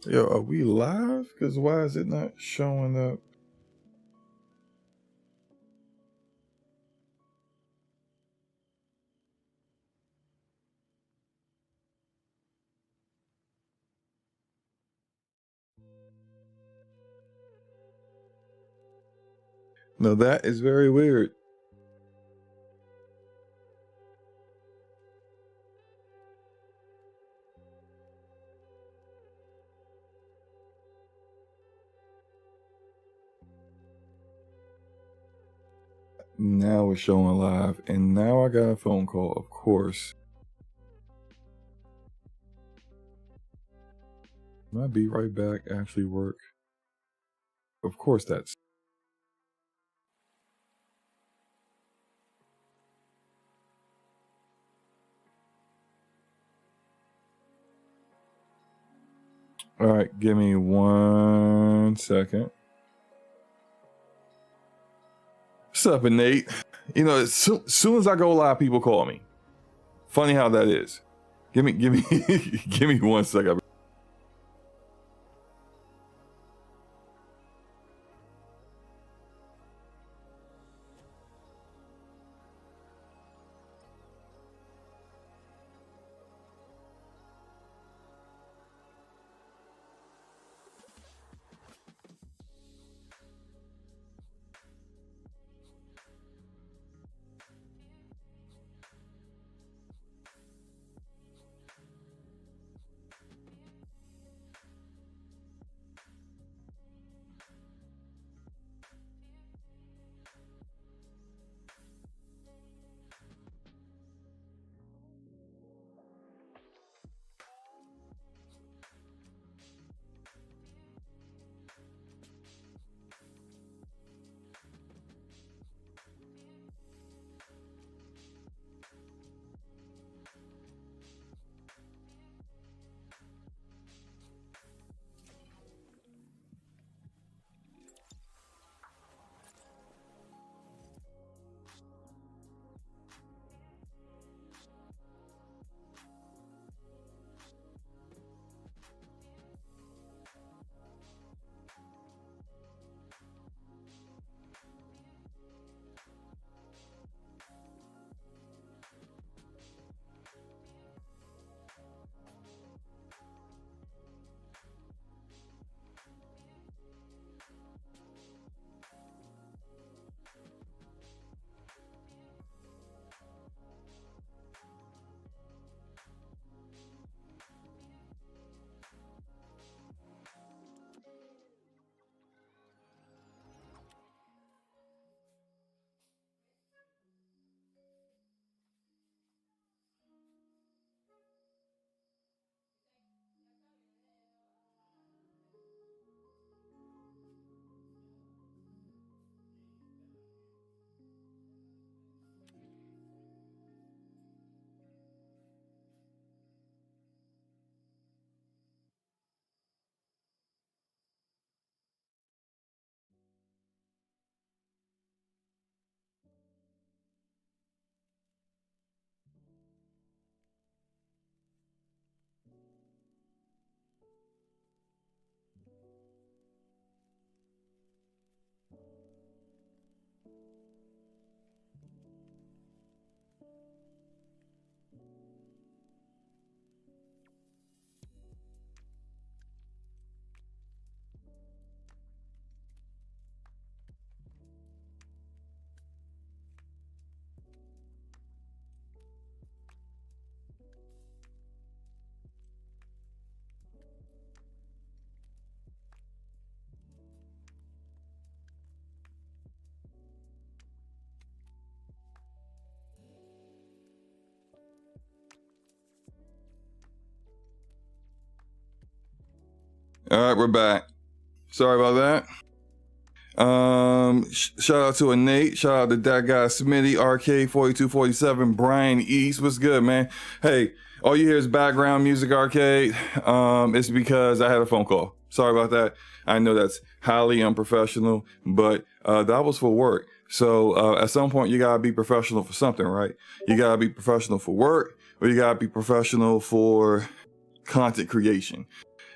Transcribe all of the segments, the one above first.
Yo, are we live? Because why is it not showing up? No, that is very weird. Now it's showing live, and now I got a phone call, of course. My be right back actually work? Of course that's... All right, give me 1 second. What's up, Nate? You know, as soon as I go live, people call me. Funny how that is. Give me, give me 1 second. All right, we're back. Sorry about that. Shout out to Nate. Shout out to that guy Smitty, Arcade4247, Brian East. What's good, man? Hey, all you hear is background music, Arcade. It's because I had a phone call. Sorry about that. I know that's highly unprofessional, but that was for work. So at some point, you gotta be professional for something, right? You gotta be professional for work, or you gotta be professional for content creation.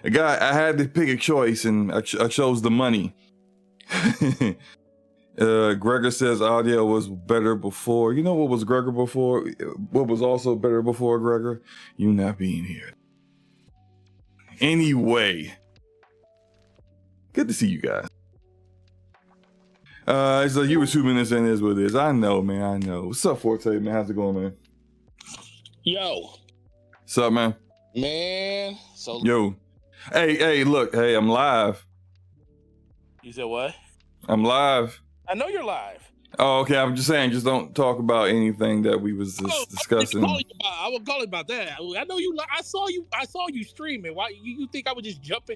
I had to pick a choice, and I chose the money. Gregor says audio was better before. You know what was Gregor before? What was also better before Gregor? You not being here. Anyway, good to see you guys. It's like you were 2 minutes in, is what it is. I know, man. I know. What's up, Forte, man? How's it going, man? Yo. What's up, man? Man. So. Yo. Hey, look. Hey, I'm live. You said what? I'm live. I know you're live. Oh, okay. I'm just saying, just don't talk about anything that we was discussing. I was calling about that. I know you. I saw you streaming. Why you think I would just jump in?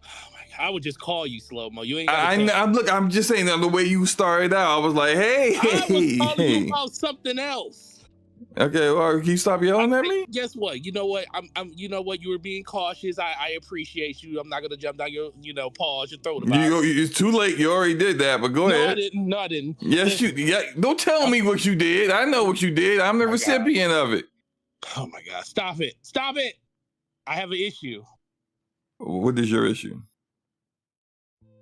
Oh my God, I would just call you SloMo. You ain't. I'm just saying that the way you started out, I was like, hey. I was calling you about something else. Okay, well, can you stop yelling at me? Guess what? You know what? You know what? You were being cautious. I appreciate you. I'm not gonna jump down your, pause your throat about it. It's too late. You already did that, but go ahead. No, I didn't. Yes, don't tell me what you did. I know what you did. I'm the recipient of it. Oh my God! Stop it! Stop it! I have an issue. What is your issue?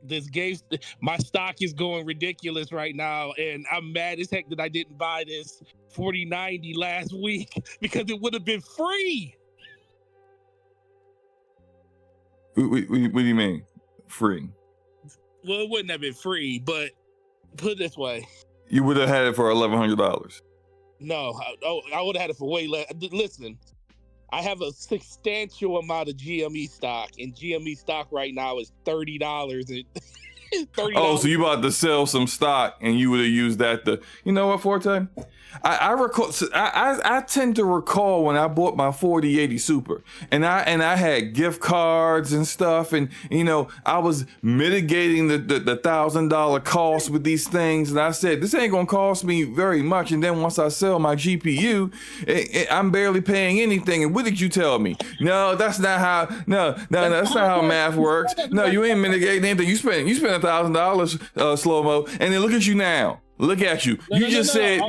This game, my stock is going ridiculous right now, and I'm mad as heck that I didn't buy this 4090 last week because it would have been free. What do you mean, free? Well, it wouldn't have been free, but put it this way. You would have had it for $1,100. No, I would have had it for way less. Listen, I have a substantial amount of GME stock, and GME stock right now is $30. $30. Oh, so you about to sell some stock, and you would have used that to, you know what, Forte? I recall. I tend to recall when I bought my 4080 Super, and I had gift cards and stuff, and I was mitigating the $1,000 cost with these things, and I said this ain't gonna cost me very much. And then once I sell my GPU, I'm barely paying anything. And what did you tell me? No, that's not how. No, that's not how math works. No, you ain't mitigating anything. You spent $1,000, SloMo, and then look at you now. Look at you. You just said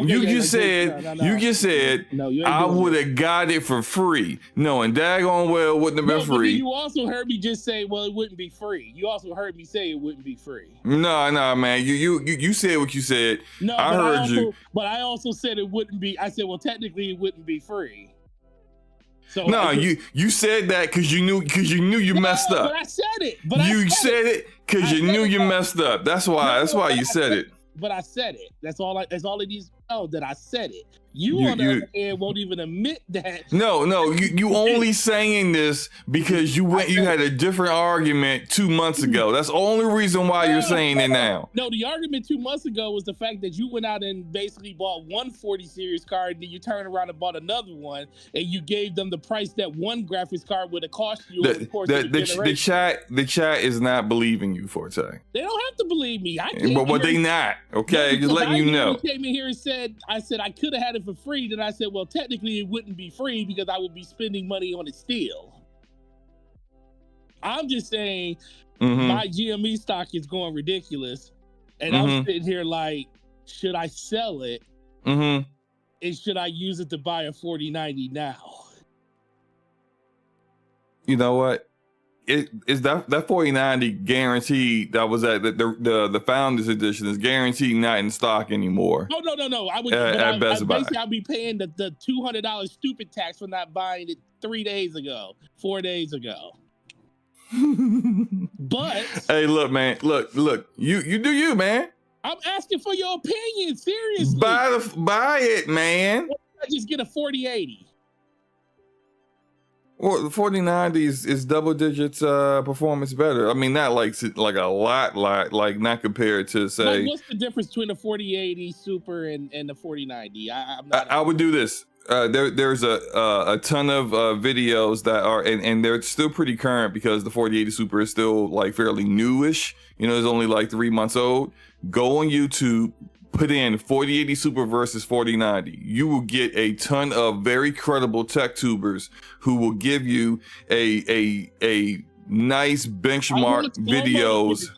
I would have got it for free. No, and daggone well wouldn't have been free. You also heard me just say, well, it wouldn't be free. You also heard me say it wouldn't be free. No, man. You said what you said. No, I heard you. But I also said it wouldn't be. I said, well, technically it wouldn't be free. So no, you said that because you knew you messed up. But I said it. You said it because you knew you messed up. That's why you said it. But I said it. That's all it needs to know, that I said it. You on the other hand won't even admit that. No, you only saying this because you had a different argument 2 months ago. That's the only reason why you're saying it now. No, the argument 2 months ago was the fact that you went out and basically bought one 40 series card, and then you turned around and bought another one, and you gave them the price that one graphics card would have cost you over the course of the generation. The chat is not believing you, Forte. They don't have to believe me. But they not, okay? Just letting you know. You came in here and said I could have had it for free. Then I said, well, technically it wouldn't be free because I would be spending money on it still. I'm just saying my GME stock is going ridiculous, and I'm sitting here like, should I sell it? And should I use it to buy a 4090 now? You know what? Is that 4090 guaranteed? That was at the Founders Edition is guaranteed not in stock anymore. Oh no! I would at Best Buy. Basically, I'll be paying the $200 stupid tax for not buying it 4 days ago. But hey, look, man, look, you do you, man. I'm asking for your opinion, seriously. Buy it, man. Why don't I just get a 4080? Well, the 4090 is double digits performance better. I mean, not like a lot, like not compared to say. But what's the difference between the 4080 Super and the 4090? I would do this. There's a ton of videos that are and they're still pretty current because the 4080 Super is still like fairly newish. It's only like 3 months old. Go on YouTube. Put in 4080 Super versus 4090. You will get a ton of very credible tech tubers who will give you a nice benchmark videos.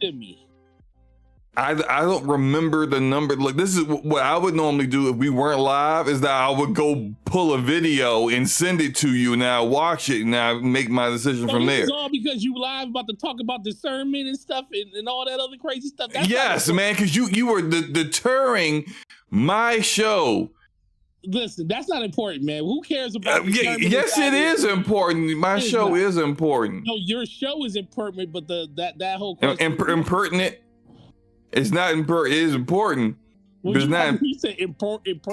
I don't remember the number. Like, this is what I would normally do if we weren't live, is that I would go pull a video and send it to you, and I watch it, and I make my decision from there. It's all because you live about to talk about discernment and stuff and all that other crazy stuff. That's yes, man, because you were deterring my show. Listen, that's not important, man. Who cares about yes, it is important. My show is important. No, your show is important, but that whole question impertinent. It's not important. It is important. Well, it's not. You said important.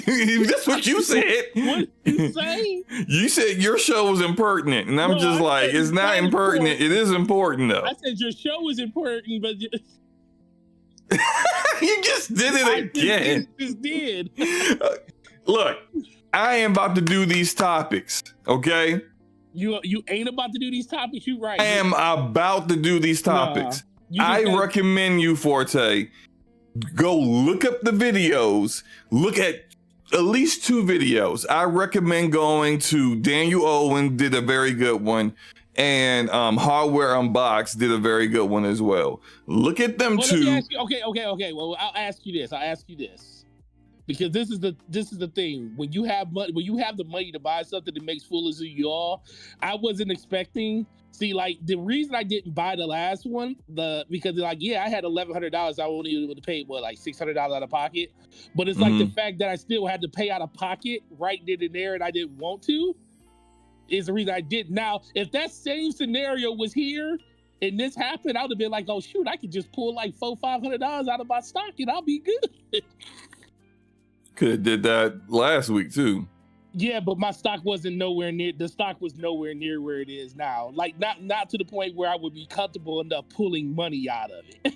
That's what you said. What did you say? You said your show was impertinent, and I'm just like, it's not impertinent. It is important, though. I said your show is important, but you just did it again. I just did. Look, I am about to do these topics, okay? You ain't about to do these topics. You right. I am about to do these topics. I recommend you, Forte, go look up the videos. Look at least 2 videos. I recommend going to Daniel Owen did a very good one, and Hardware Unboxed did a very good one as well. Look at them too. Okay. Well, I'll ask you this. Because this is the thing. When you have money, when you have the money to buy something that makes fools of you all, I wasn't expecting. See, like, the reason I didn't buy the last one, because like, yeah, I had $1,100. I only would have paid like $600 out of pocket, but it's like the fact that I still had to pay out of pocket right then and there, and I didn't want to, is the reason I did. Now, if that same scenario was here and this happened, I would have been like, oh shoot, I could just pull like $400-500 out of my stock and I'll be good. Could have did that last week too. Yeah, but my stock wasn't nowhere near. The stock was nowhere near where it is now. Like not to the point where I would be comfortable enough pulling money out of it.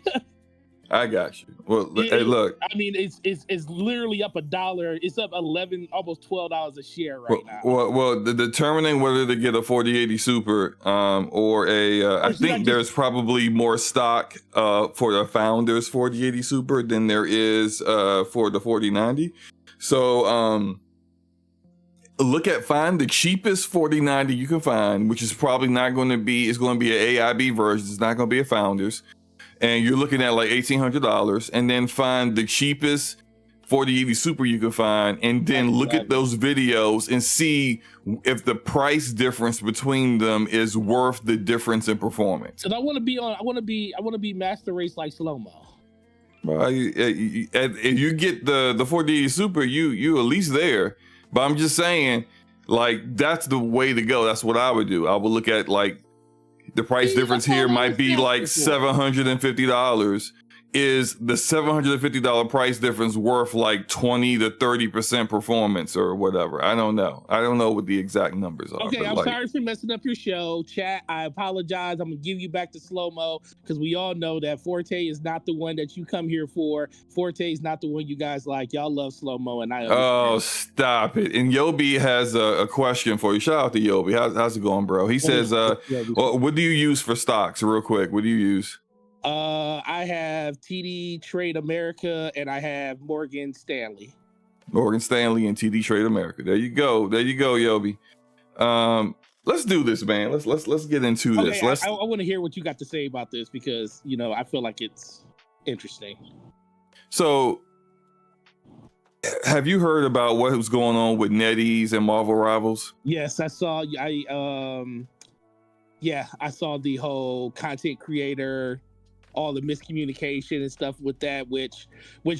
I got you. Well, hey, look. I mean, it's literally up $1. It's up 11, almost $12 a share right now. Well, determining whether to get a 4080 Super or I think there's probably more stock for the Founders 4080 Super than there is for the 4090. So find the cheapest 4090 you can find, which is probably not going to be. It's going to be an AIB version. It's not going to be a Founders. And you're looking at like $1,800, and then find the cheapest 4080 Super you can find, and then look at those videos and see if the price difference between them is worth the difference in performance. And I want to be master race like SloMo. If you get the 4080 Super, you at least there. But I'm just saying, like, that's the way to go. That's what I would do. I would look at like, the price difference here might be like $750. Is the $750 price difference worth like 20 to 30% performance or whatever? I don't know. I don't know what the exact numbers are. Okay, I'm sorry for messing up your show. Chat, I apologize. I'm going to give you back to SloMo because we all know that Forte is not the one that you come here for. Forte is not the one you guys like. Y'all love SloMo, and I understand. Oh, stop it. And Yobi has a question for you. Shout out to Yobi. How's it going, bro? He says, what do you use for stocks? Real quick, what do you use? I have TD Trade America, and I have Morgan Stanley. Morgan Stanley and TD Trade America. There you go, Yobi. Let's do this, man. Let's get into this. I want to hear what you got to say about this because I feel like it's interesting. So, have you heard about what was going on with NetEase and Marvel Rivals? Yes, I saw. I saw the whole content creator, all the miscommunication and stuff with that, which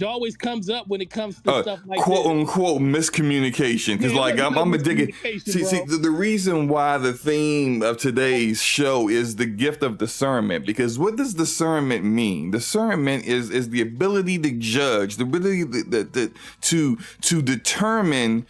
always comes up when it comes to stuff like quote unquote miscommunication. Because I'm a digger. See, the reason why the theme of today's show is the gift of discernment. Because what does discernment mean? Discernment is the ability to judge, the ability to determine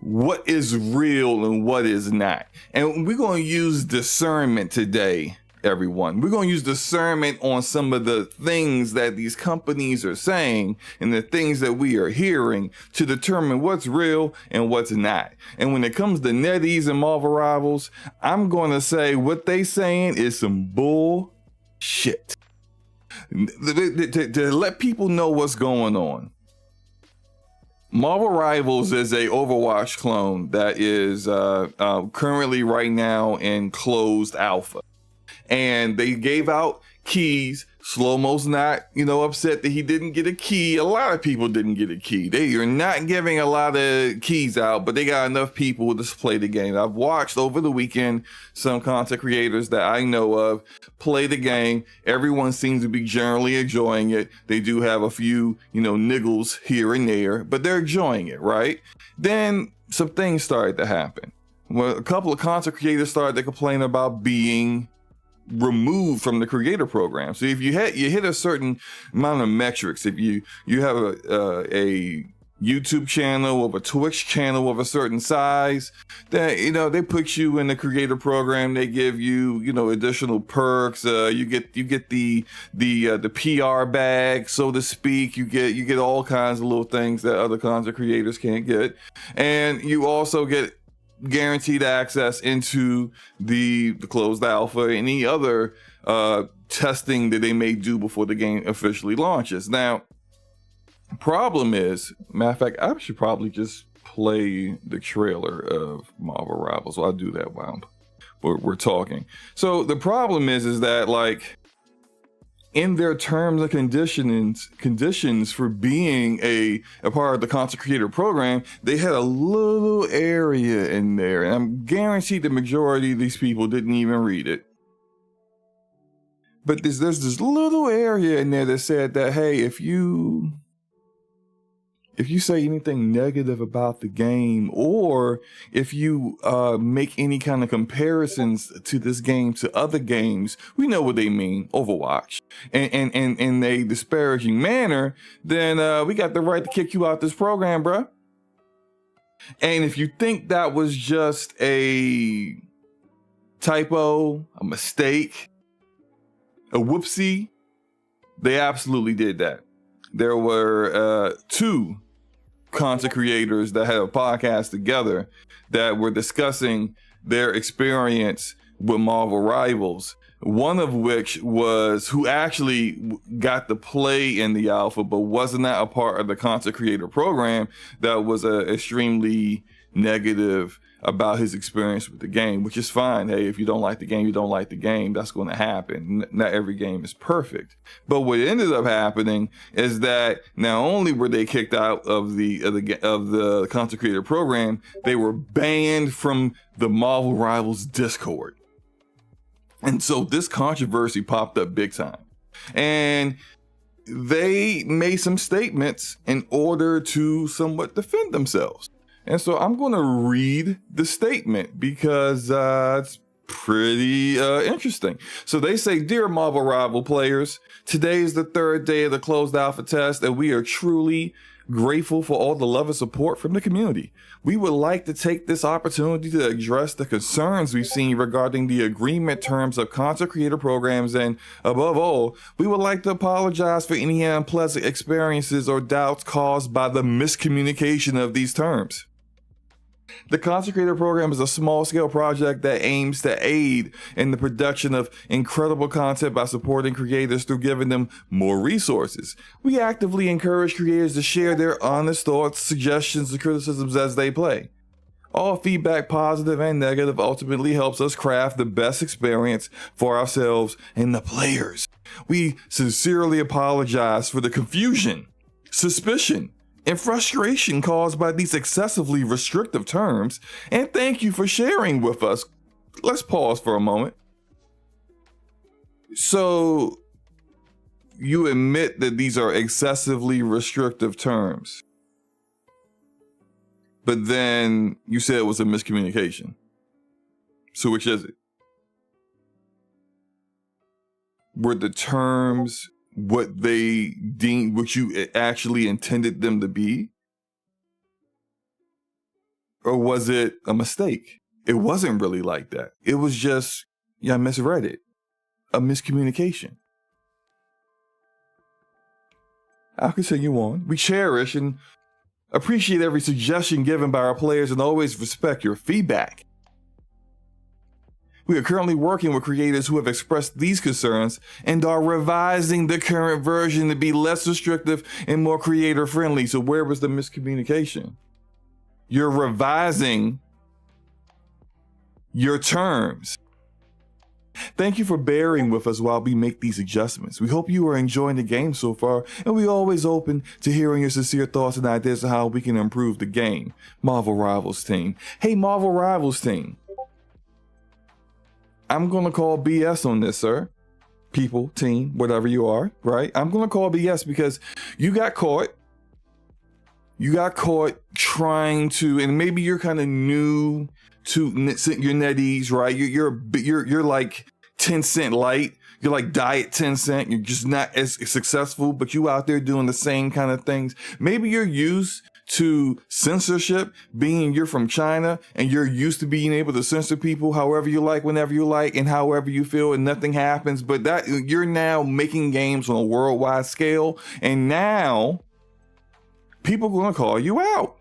what is real and what is not. And we're going to use discernment today, everyone. We're going to use discernment on some of the things that these companies are saying and the things that we are hearing to determine what's real and what's not. And when it comes to NetEase and Marvel Rivals, I'm going to say what they saying is some bullshit. To let people know what's going on. Marvel Rivals is a Overwatch clone that is currently right now in closed alpha. And they gave out keys SloMo's not, upset that he didn't get a key. A lot of people didn't get a key. They are not giving a lot of keys out, but they got enough people to play the game. I've watched over the weekend some content creators that I know of play the game. Everyone seems to be generally enjoying it. They do have a few, niggles here and there, but they're enjoying it, right? Then some things started to happen. Well, a couple of content creators started to complain about being removed from the creator program. So if you hit a certain amount of metrics, if you have a YouTube channel or a Twitch channel of a certain size, then they put you in the creator program. They give you additional perks. You get the PR bag, so to speak. You get all kinds of little things that other content creators can't get, and you also get guaranteed access into the closed alpha, any other testing that they may do before the game officially launches. Now, problem is, matter of fact, I should probably just play the trailer of Marvel Rivals. So I'll do that while we're talking. So the problem is that, like, in their terms and conditions for being a part of the content creator program, they had a little area in there, and I'm guaranteed the majority of these people didn't even read it. But there's this little area in there that said that, hey, if you say anything negative about the game, or if you make any kind of comparisons to this game to other games, we know what they mean, Overwatch, and in a disparaging manner, then we got the right to kick you out this program, bruh. And if you think that was just a typo, a mistake, a whoopsie, they absolutely did that. There were two content creators that had a podcast together that were discussing their experience with Marvel Rivals. One of which was who actually got to play in the alpha, but wasn't that a part of the content creator program, that was extremely negative about his experience with the game, which is fine. Hey, if you don't like the game, you don't like the game. That's going to happen. Not every game is perfect. But what ended up happening is that not only were they kicked out of the content creator program, they were banned from the Marvel Rivals Discord. And so this controversy popped up big time. And they made some statements in order to somewhat defend themselves. And so I'm going to read the statement because it's pretty interesting. So they say, "Dear Marvel Rival players, today is the third day of the closed alpha test, and we are truly grateful for all the love and support from the community. We would like to take this opportunity to address the concerns we've seen regarding the agreement terms of content creator programs, and above all, we would like to apologize for any unpleasant experiences or doubts caused by the miscommunication of these terms. The Content Creator Program is a small-scale project that aims to aid in the production of incredible content by supporting creators through giving them more resources. We actively encourage creators to share their honest thoughts, suggestions, and criticisms as they play. All feedback, positive and negative, ultimately helps us craft the best experience for ourselves and the players. We sincerely apologize for the confusion, suspicion, and frustration caused by these excessively restrictive terms, and thank you for sharing with us." Let's pause for a moment. So you admit that these are excessively restrictive terms, but then you said it was a miscommunication. So which is it? Were the terms what they deemed, what you actually intended them to be? Or was it a mistake? It wasn't really like that. It was just, I misread it. A miscommunication. I'll continue on. We cherish and appreciate every suggestion given by our players and always respect your feedback. We are currently working with creators who have expressed these concerns and are revising the current version to be less restrictive and more creator friendly. So where was the miscommunication? You're revising your terms. Thank you for bearing with us while we make these adjustments. We hope you are enjoying the game so far, and we're always open to hearing your sincere thoughts and ideas on how we can improve the game. Marvel Rivals team. Hey, Marvel Rivals team. I'm going to call BS on this, sir. People, team, whatever you are, right? I'm going to call BS because you got caught. You got caught trying to, and maybe you're kind of new to your NetEase, right? You're like 10 cent light. You're like diet 10 cent. You're just not as successful, but you out there doing the same kind of things. Maybe you're used to censorship, being you're from China and you're used to being able to censor people however you like, whenever you like, and however you feel, and nothing happens. But that you're now making games on a worldwide scale, and now people are going to call you out.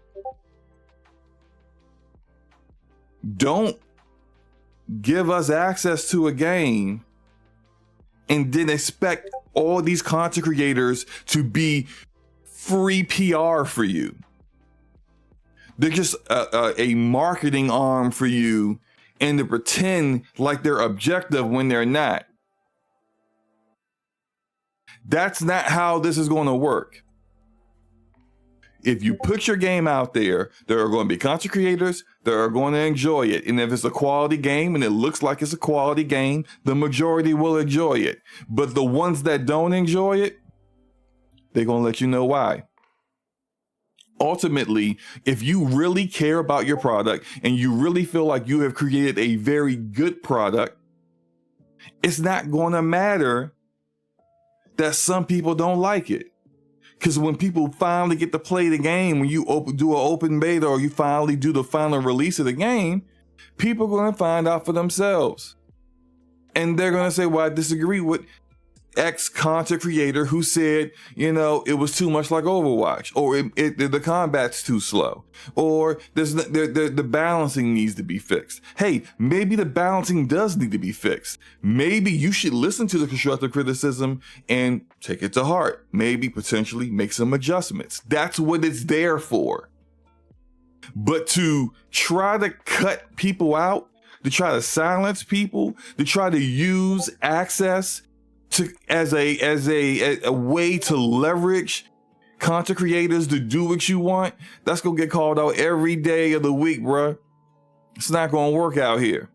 Don't give us access to a game and then expect all these content creators to be free PR for you. They're just a marketing arm for you, and to pretend like they're objective when they're not. That's not how this is going to work. If you put your game out there, there are going to be content creators that are going to enjoy it. And if it's a quality game and it looks like it's a quality game, the majority will enjoy it. But the ones that don't enjoy it, they're going to let you know why. Ultimately, if you really care about your product and you really feel like you have created a very good product, it's not going to matter that some people don't like it. Because when people finally get to play the game, when you do an open beta or you finally do the final release of the game, people are going to find out for themselves. And they're going to say, well, I disagree with X content creator who said, it was too much like Overwatch, or the combat's too slow, or the balancing needs to be fixed. Hey, maybe the balancing does need to be fixed. Maybe you should listen to the constructive criticism and take it to heart. Maybe potentially make some adjustments. That's what it's there for. But to try to cut people out, to try to silence people, to try to use access as a way to leverage content creators to do what you want, that's gonna get called out every day of the week, bruh. It's not gonna work out here.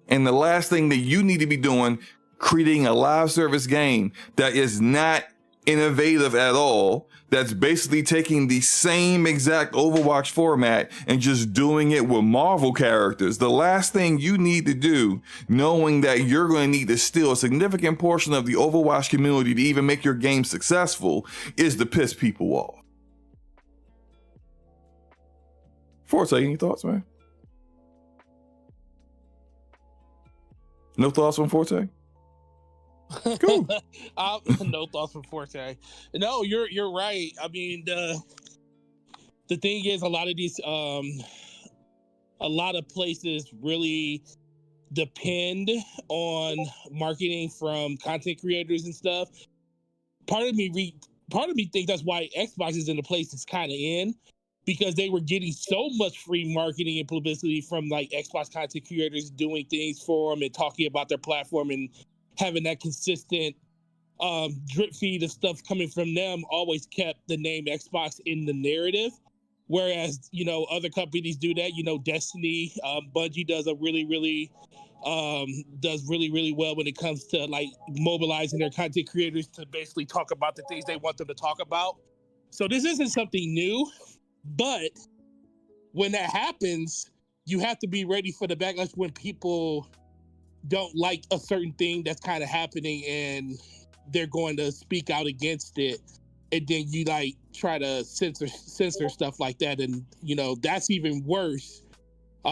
And the last thing that you need to be doing, creating a live service game that is not innovative at all, that's basically taking the same exact Overwatch format and just doing it with Marvel characters. The last thing you need to do, knowing that you're going to need to steal a significant portion of the Overwatch community to even make your game successful, is to piss people off. Forte, any thoughts, man? No thoughts on Forte? Cool. No thoughts from Forte. No, you're right. I mean, the thing is, a lot of places really depend on marketing from content creators and stuff. Part of me thinks that's why Xbox is in the place it's kind of in, because they were getting so much free marketing and publicity from like Xbox content creators doing things for them and talking about their platform and having that consistent drip feed of stuff coming from them always kept the name Xbox in the narrative. Whereas, other companies do that. Destiny, Bungie does really well when it comes to like mobilizing their content creators to basically talk about the things they want them to talk about. So this isn't something new, but when that happens, you have to be ready for the backlash when people don't like a certain thing that's kind of happening and they're going to speak out against it, and then you like try to censor stuff like that, and that's even worse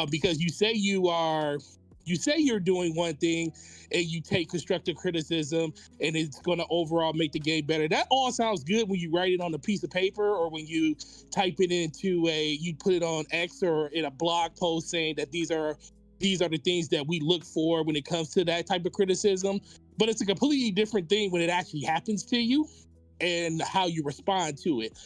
because you say you're doing one thing and you take constructive criticism and it's going to overall make the game better. That all sounds good when you write it on a piece of paper or when you type it into you put it on X or in a blog post saying that these are the things that we look for when it comes to that type of criticism. But it's a completely different thing when it actually happens to you. and how you respond to it.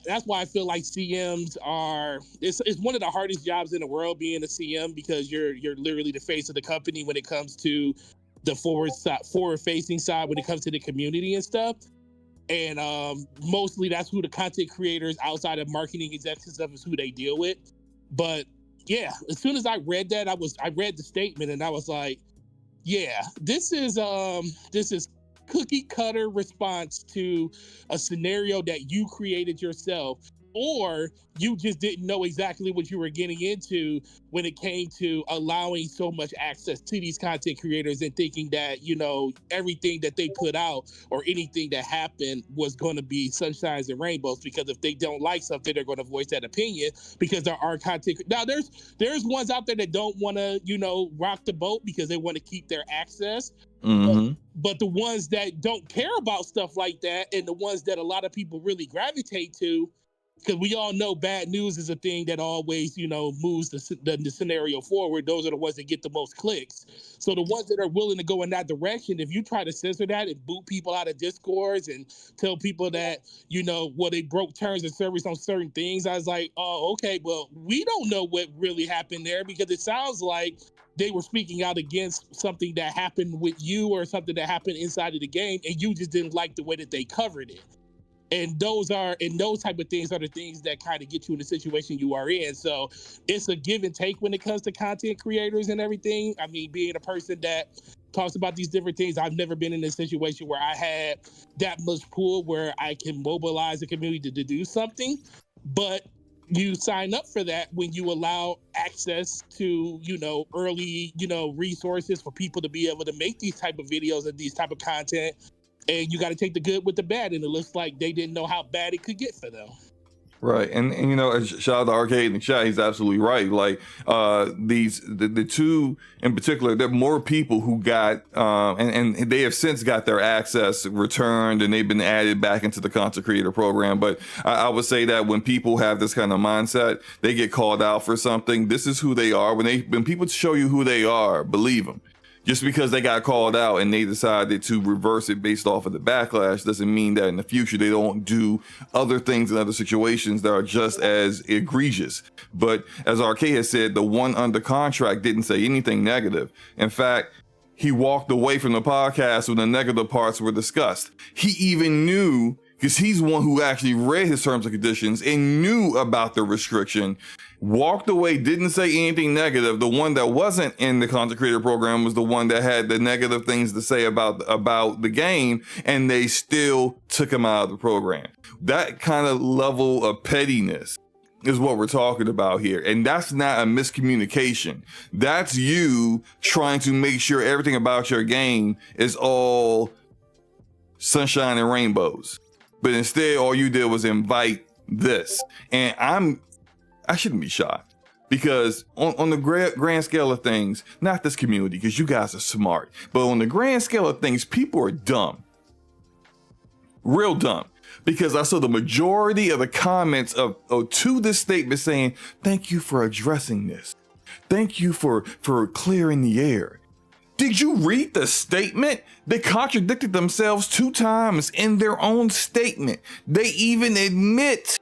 That's why I feel like CMs are it's one of the hardest jobs in the world, being a CM, because you're literally the face of the company when it comes to the forward facing side, when it comes to the community and stuff. And mostly that's who the content creators outside of marketing executives is who they deal with. But yeah, as soon as I read that, I read the statement and I was like, yeah, this is cookie cutter response to a scenario that you created yourself, or you just didn't know exactly what you were getting into when it came to allowing so much access to these content creators and thinking that, you know, everything that they put out or anything that happened was going to be sunshines and rainbows, because if they don't like something, they're going to voice that opinion, because there are content. Now there's ones out there that don't want to, you know, rock the boat because they want to keep their access. But the ones that don't care about stuff like that, and the ones that a lot of people really gravitate to, because we all know bad news is a thing that always, you know, moves the scenario forward. Those are the ones that get the most clicks. So the ones that are willing to go in that direction, if you try to censor that and boot people out of Discords and tell people that, you know, well, they broke terms of service on certain things, I was like, oh, okay, well, we don't know what really happened there, because it sounds like they were speaking out against something that happened with you or something that happened inside of the game, and you just didn't like the way that they covered it. And those type of things are the things that kind of get you in the situation you are in. So it's a give and take when it comes to content creators and everything. I mean, being a person that talks about these different things, I've never been in a situation where I had that much pull where I can mobilize the community to do something. But you sign up for that when you allow access to, you know, early, you know, resources for people to be able to make these type of videos and these type of content. And you got to take the good with the bad. And it looks like they didn't know how bad it could get for them. Right. And you know, shout out to Arcade in the chat. He's absolutely right. Like the two in particular, there are more people who got and they have since got their access returned, and they've been added back into the content creator program. But I would say that when people have this kind of mindset, they get called out for something. This is who they are. When people show you who they are, believe them. Just because they got called out and they decided to reverse it based off of the backlash doesn't mean that in the future they don't do other things in other situations that are just as egregious. But as Arcade has said, the one under contract didn't say anything negative. In fact, he walked away from the podcast when the negative parts were discussed. He even knew, because he's one who actually read his terms and conditions and knew about the restriction, walked away, didn't say anything negative. The one that wasn't in the content creator program was the one that had the negative things to say about the game, and they still took him out of the program. That kind of level of pettiness is what we're talking about here. And that's not a miscommunication. That's you trying to make sure everything about your game is all sunshine and rainbows. But instead, all you did was invite this. And I shouldn't be shocked, because on the grand scale of things, not this community, because you guys are smart, but on the grand scale of things, people are dumb. Real dumb. Because I saw the majority of the comments to this statement saying, thank you for addressing this. Thank you for clearing the air. Did you read the statement? They contradicted themselves 2 times in their own statement. They even admit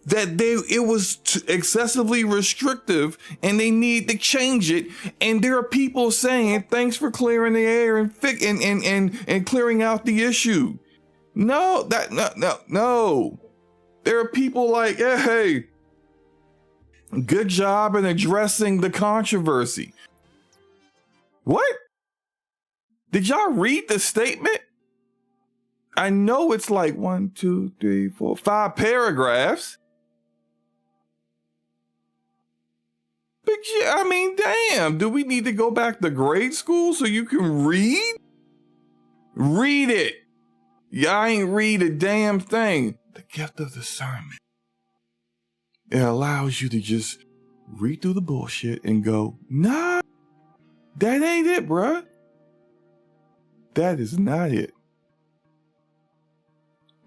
that it was excessively restrictive and they need to change it. And there are people saying, thanks for clearing the air and clearing out the issue. No. There are people like, hey, good job in addressing the controversy. What? Did y'all read the statement? I know it's like 1, 2, 3, 4, 5 paragraphs. But yeah, I mean, damn, do we need to go back to grade school so you can read? Read it. Y'all ain't read a damn thing. The gift of discernment. It allows you to just read through the bullshit and go, nah, that ain't it, bruh. That is not it.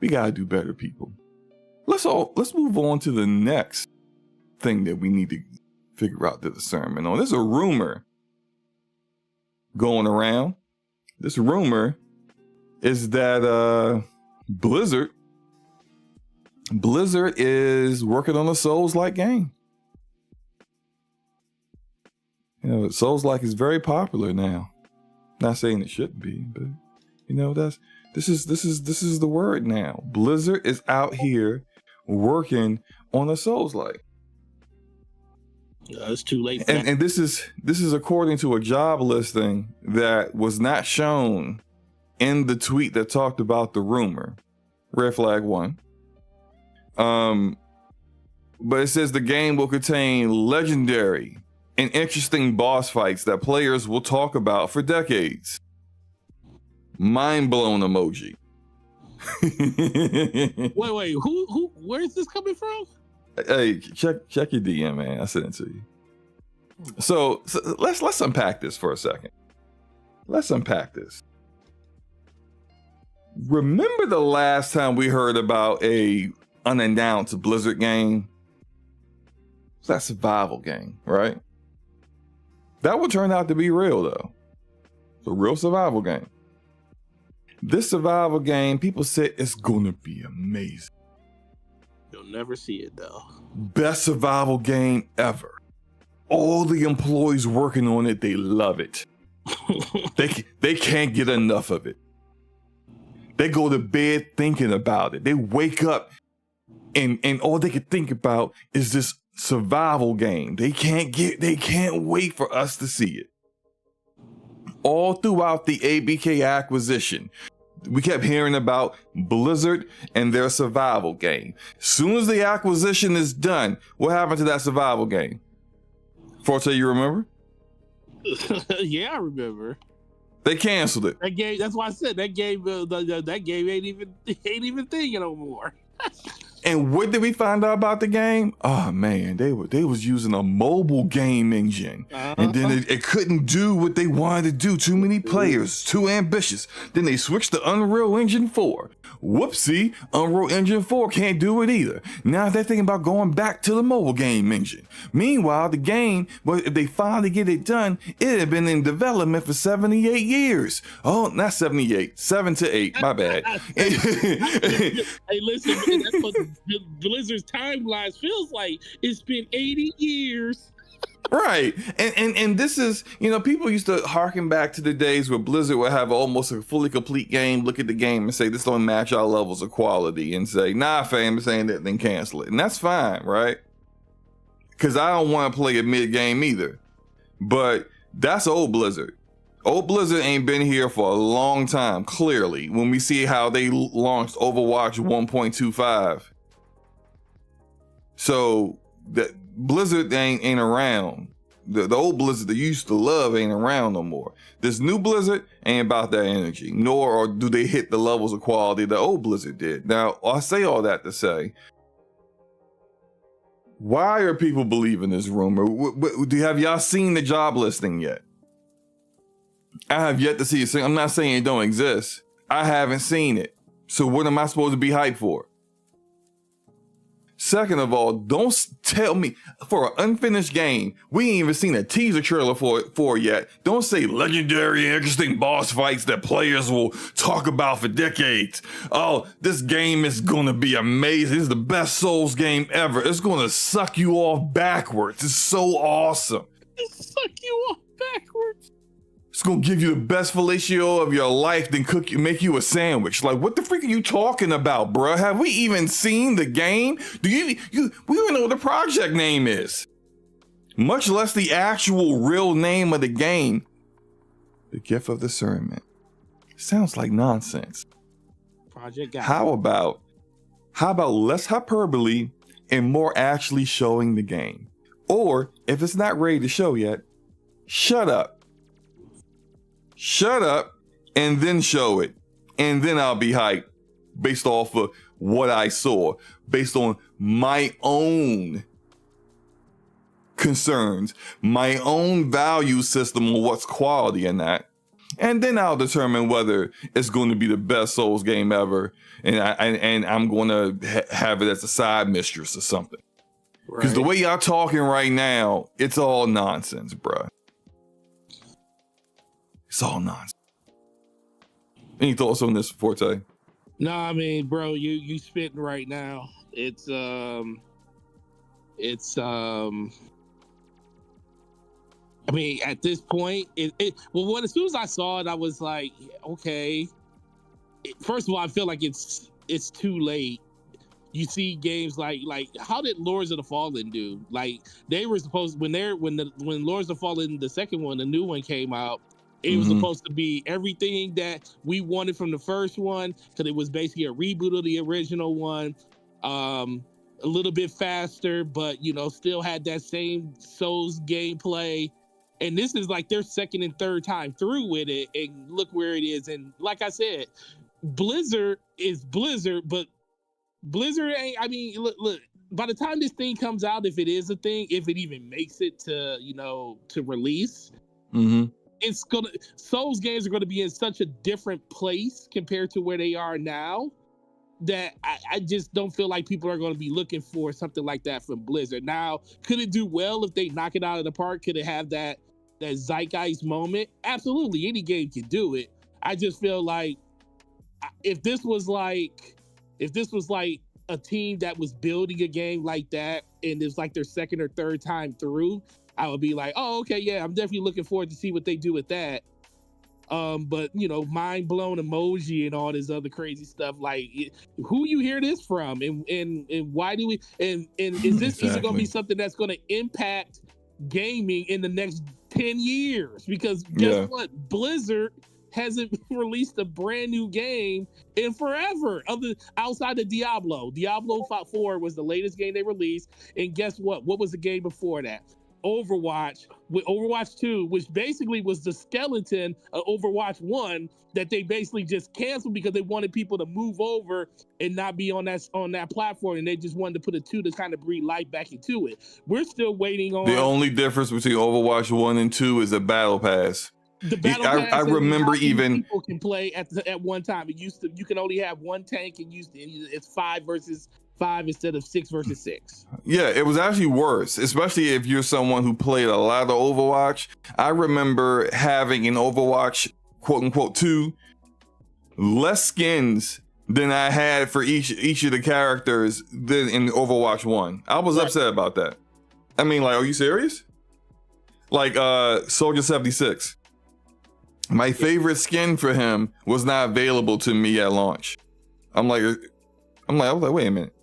We gotta do better, people. Let's move on to the next thing that we need to figure out the discernment on. There's a rumor going around. This rumor is that Blizzard is working on a Souls-like game. You know, Souls-like is very popular now. Not saying it shouldn't be, but you know, this is the word now. Blizzard is out here working on a Souls-like. It's too late. And this is according to a job listing that was not shown in the tweet that talked about the rumor. Red flag 1. But it says the game will contain legendary and interesting boss fights that players will talk about for decades. Mind blown emoji. Wait, who? Where is this coming from? Hey, check your DM, man. I sent it to you. So let's unpack this for a second. Let's unpack this. Remember the last time we heard about a unannounced Blizzard game? It's that survival game, right? That would turn out to be real, though. It's a real survival game. This survival game, people said it's gonna be amazing. You'll never see it, though. Best survival game ever. All the employees working on it, they love it. They can't get enough of it. They go to bed thinking about it. They wake up and all they can think about is this survival game. They can't wait for us to see it. All throughout the ABK acquisition, we kept hearing about Blizzard and their survival game. Soon as the acquisition is done, what happened to that survival game? Forte, you remember? Yeah, I remember. They canceled it. That game. That's why I said that game. That game ain't even thinking no more. And what did we find out about the game? Oh man, they was using a mobile game engine, and then it couldn't do what they wanted to do. Too many players, too ambitious. Then they switched to Unreal Engine 4. Whoopsie, Unreal Engine 4 can't do it either. Now they're thinking about going back to the mobile game engine. Meanwhile, the game, well, if they finally get it done, it had been in development for 78 years. Oh, not 78, 7 to 8. My bad. Hey, listen, man, that's what Blizzard's timeline feels like. It's been 80 years. Right. And this is, you know, people used to harken back to the days where Blizzard would have almost a fully complete game, look at the game and say, this don't match our levels of quality, and say, nah, fam, it's ain't that, then cancel it. And that's fine, right? Because I don't want to play a mid-game either. But that's old Blizzard. Old Blizzard ain't been here for a long time, clearly, when we see how they launched Overwatch 1.25. So that Blizzard ain't around. The old Blizzard that you used to love ain't around no more. This new Blizzard ain't about that energy, nor or do they hit the levels of quality the old Blizzard did. Now, I say all that to say, why are people believing this rumor? Have y'all seen the job listing yet? I have yet to see it. I'm not saying it don't exist. I haven't seen it. So what am I supposed to be hyped for? Second of all, don't tell me for an unfinished game, we ain't even seen a teaser trailer for it yet. Don't say legendary, interesting boss fights that players will talk about for decades. Oh, this game is gonna be amazing. This is the best Souls game ever. It's gonna suck you off backwards. It's so awesome. Suck you off backwards. It's gonna give you the best fellatio of your life, then make you a sandwich. Like, what the freak are you talking about, bruh? Have we even seen the game? We don't know what the project name is, much less the actual real name of the game. The Gift of Discernment. Sounds like nonsense. Project Guy. How about less hyperbole and more actually showing the game? Or if it's not ready to show yet, shut up. Shut up and then show it. And then I'll be hyped based off of what I saw, based on my own concerns, my own value system of what's quality in that. And then I'll determine whether it's going to be the best Souls game ever. And I'm going to have it as a side mistress or something. Because the way y'all talking right now, it's all nonsense, bruh. It's all nonsense. Any thoughts on this, Forte? No, I mean, bro, you spitting right now. It's I mean, at this point, as soon as I saw it, I was like, okay. First of all, I feel like it's too late. You see games like how did Lords of the Fallen do? Like they were supposed when Lords of the Fallen, the second one, the new one came out, it was supposed to be everything that we wanted from the first one, because it was basically a reboot of the original one. A little bit faster, but still had that same Souls gameplay. And this is like their second and third time through with it, and look where it is. And like I said, Blizzard is Blizzard, but Blizzard ain't. I mean, look. By the time this thing comes out, if it is a thing, if it even makes it to to release, it's gonna. Souls games are gonna be in such a different place compared to where they are now, that I just don't feel like people are going to be looking for something like that from Blizzard. Now, could it do well if they knock it out of the park? Could it have that zeitgeist moment? Absolutely, any game can do it. I just feel like if this was like a team that was building a game like that, and it's like their second or third time through, I would be like, oh, okay, yeah, I'm definitely looking forward to see what they do with that. But mind blown emoji and all this other crazy stuff. Like, who you hear this from, and why do we? And is this even going to be something that's going to impact gaming in the next 10 years? Because guess what, Blizzard hasn't released a brand new game in forever, outside of Diablo. Diablo 4 was the latest game they released, and guess what? What was the game before that? Overwatch, with Overwatch 2, which basically was the skeleton of Overwatch 1 that they basically just canceled because they wanted people to move over and not be on that platform, and they just wanted to put a 2 to kind of breathe life back into it. We're still waiting on. The only difference between Overwatch 1 and 2 is the battle pass. The battle pass. I remember even people can play at one time. It used to, you can only have one tank, and it's 5 versus 5 instead of 6 versus 6. Yeah, it was actually worse, especially if you're someone who played a lot of Overwatch. I remember having in Overwatch, quote unquote, 2, less skins than I had for each of the characters than in Overwatch 1. I was upset about that. I mean, like, are you serious? Like Soldier 76. My favorite skin for him was not available to me at launch. I was like, wait a minute.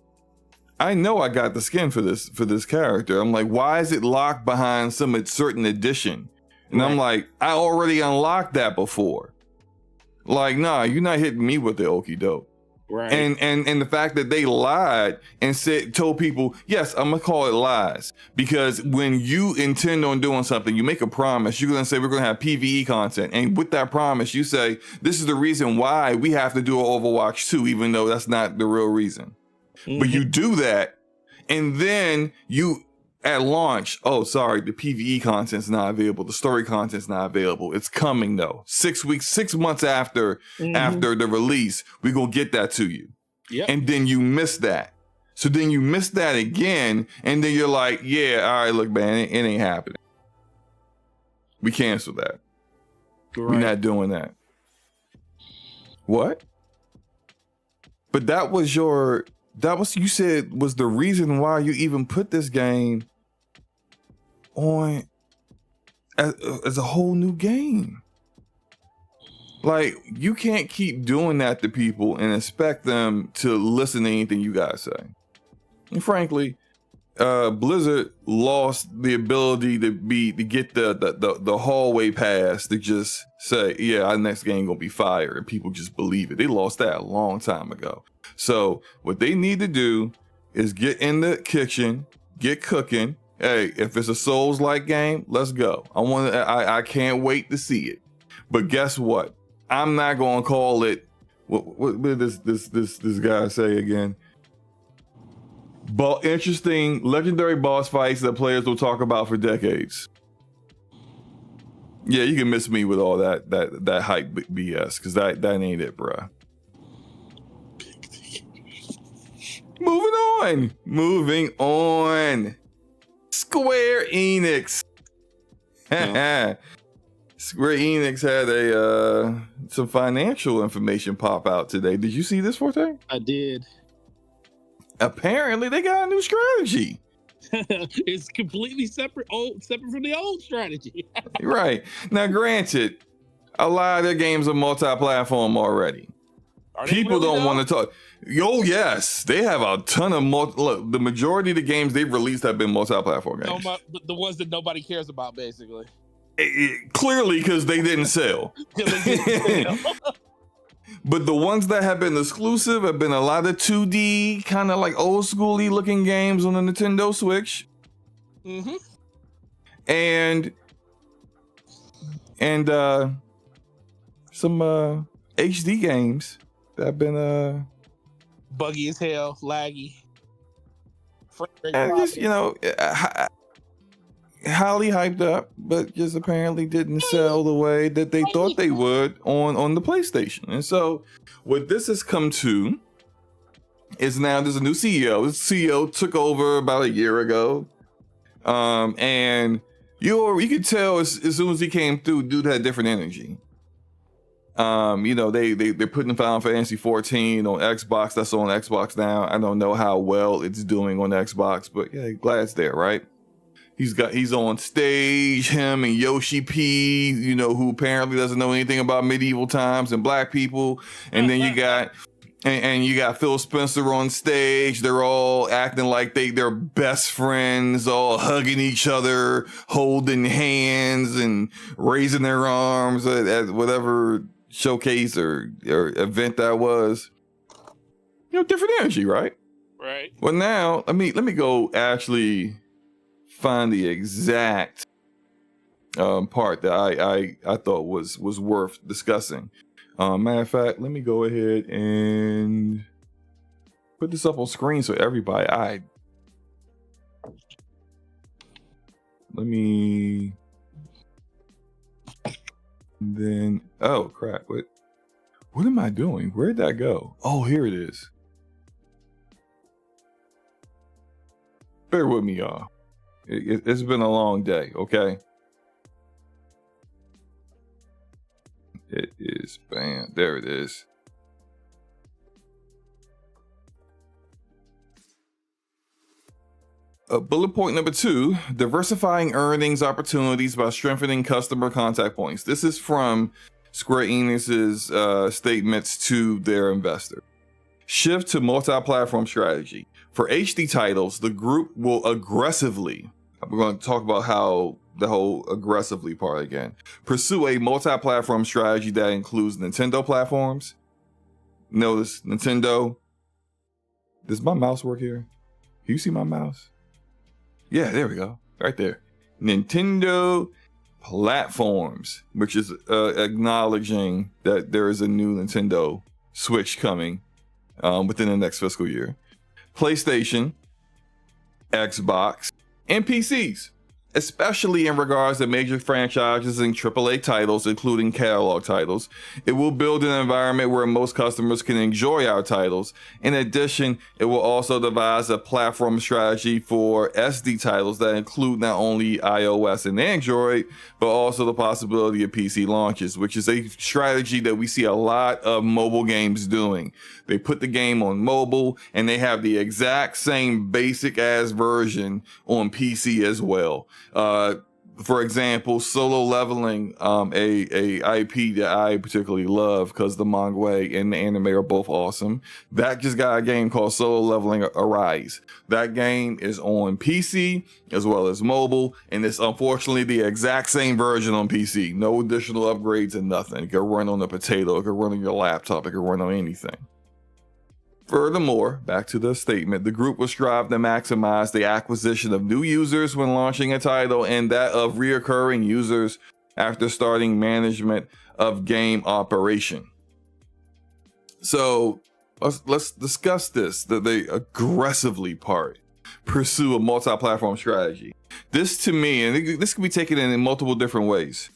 I know I got the skin for this character. I'm like, why is it locked behind some certain edition? And I'm like, I already unlocked that before. Like, nah, you're not hitting me with the okie doke. Right. And the fact that they lied and told people, yes, I'm gonna call it lies, because when you intend on doing something, you make a promise. You're gonna say we're gonna have PvE content, and with that promise, you say this is the reason why we have to do an Overwatch 2, even though that's not the real reason. But you do that, and then you at launch, oh, sorry, the PvE content's not available. The story content's not available. It's coming though. 6 months after the release, we gonna get that to you. Yep. And then you miss that. So then you miss that again, and then you're like, yeah, all right, look, man, it ain't happening. We cancel that. Right. We're not doing that. What? But that was you said was the reason why you even put this game on as a whole new game. Like, you can't keep doing that to people and expect them to listen to anything you guys say. And frankly, Blizzard lost the ability to get the hallway pass to just say, yeah, our next game gonna be fire, and people just believe it. They lost that a long time ago. So what they need to do is get in the kitchen, get cooking. Hey, if it's a Souls-like game, let's go. I can't wait to see it. But guess what? I'm not gonna call it. What did this guy say again? But interesting, legendary boss fights that players will talk about for decades. Yeah, you can miss me with all that hype BS, because that ain't it, bruh. Moving on. Square Enix. Square Enix had a some financial information pop out today. Did you see this, Forte? I did. Apparently, they got a new strategy. It's completely separate from the old strategy. Right. Now, granted, a lot of their games are multi-platform already. People really don't want to talk. Oh, yes. They have a ton of look, the majority of the games they've released have been multi-platform games. The ones that nobody cares about, basically. Clearly, because they didn't sell. But the ones that have been exclusive have been a lot of 2D, kind of like old schooly looking games on the Nintendo Switch. Mm-hmm. And some HD games that have been buggy as hell, laggy. And just, highly hyped up, but just apparently didn't sell the way that they thought they would on the PlayStation. And so what this has come to is now there's a new CEO. This CEO took over about a year ago. And you could tell as soon as he came through, dude had different energy. They're putting Final Fantasy 14 on Xbox. That's on Xbox now. I don't know how well it's doing on Xbox, but yeah, glad it's there, right? He's on stage, him and Yoshi P, who apparently doesn't know anything about medieval times and black people. And then you got Phil Spencer on stage. They're all acting like they're best friends, all hugging each other, holding hands and raising their arms at whatever showcase or event that was. Different energy, right? Right. Well, now let me go actually find the exact part that I thought was worth discussing. Matter of fact, let me go ahead and put this up on screen so everybody. Oh crap! What am I doing? Where'd that go? Oh, here it is. Bear with me, y'all. It's been a long day, okay? It is, bam, there it is. Bullet point number 2, diversifying earnings opportunities by strengthening customer contact points. This is from Square Enix's statements to their investor. Shift to multi-platform strategy. For HD titles, the group will aggressively, we're going to talk about how the whole aggressively part again, pursue a multi-platform strategy that includes Nintendo platforms. Notice Nintendo. Does my mouse work here? Can you see my mouse? Yeah, there we go. Right there. Nintendo platforms, which is acknowledging that there is a new Nintendo Switch coming within the next fiscal year. PlayStation, Xbox, and PCs, especially in regards to major franchises and AAA titles, including catalog titles. It will build an environment where most customers can enjoy our titles. In addition, it will also devise a platform strategy for SD titles that include not only iOS and Android, but also the possibility of PC launches, which is a strategy that we see a lot of mobile games doing. They put the game on mobile and they have the exact same basic ass version on PC as well. For example, Solo Leveling, a IP that I particularly love because the manga and the anime are both awesome. That just got a game called Solo Leveling Arise. That game is on PC as well as mobile, and it's unfortunately the exact same version on PC. No additional upgrades and nothing. It can run on a potato, it can run on your laptop, it can run on anything. Furthermore, back to the statement, the group will strive to maximize the acquisition of new users when launching a title and that of reoccurring users after starting management of game operation. So let's discuss this, that they aggressively pursue a multi-platform strategy. This to me, and this can be taken in multiple different ways,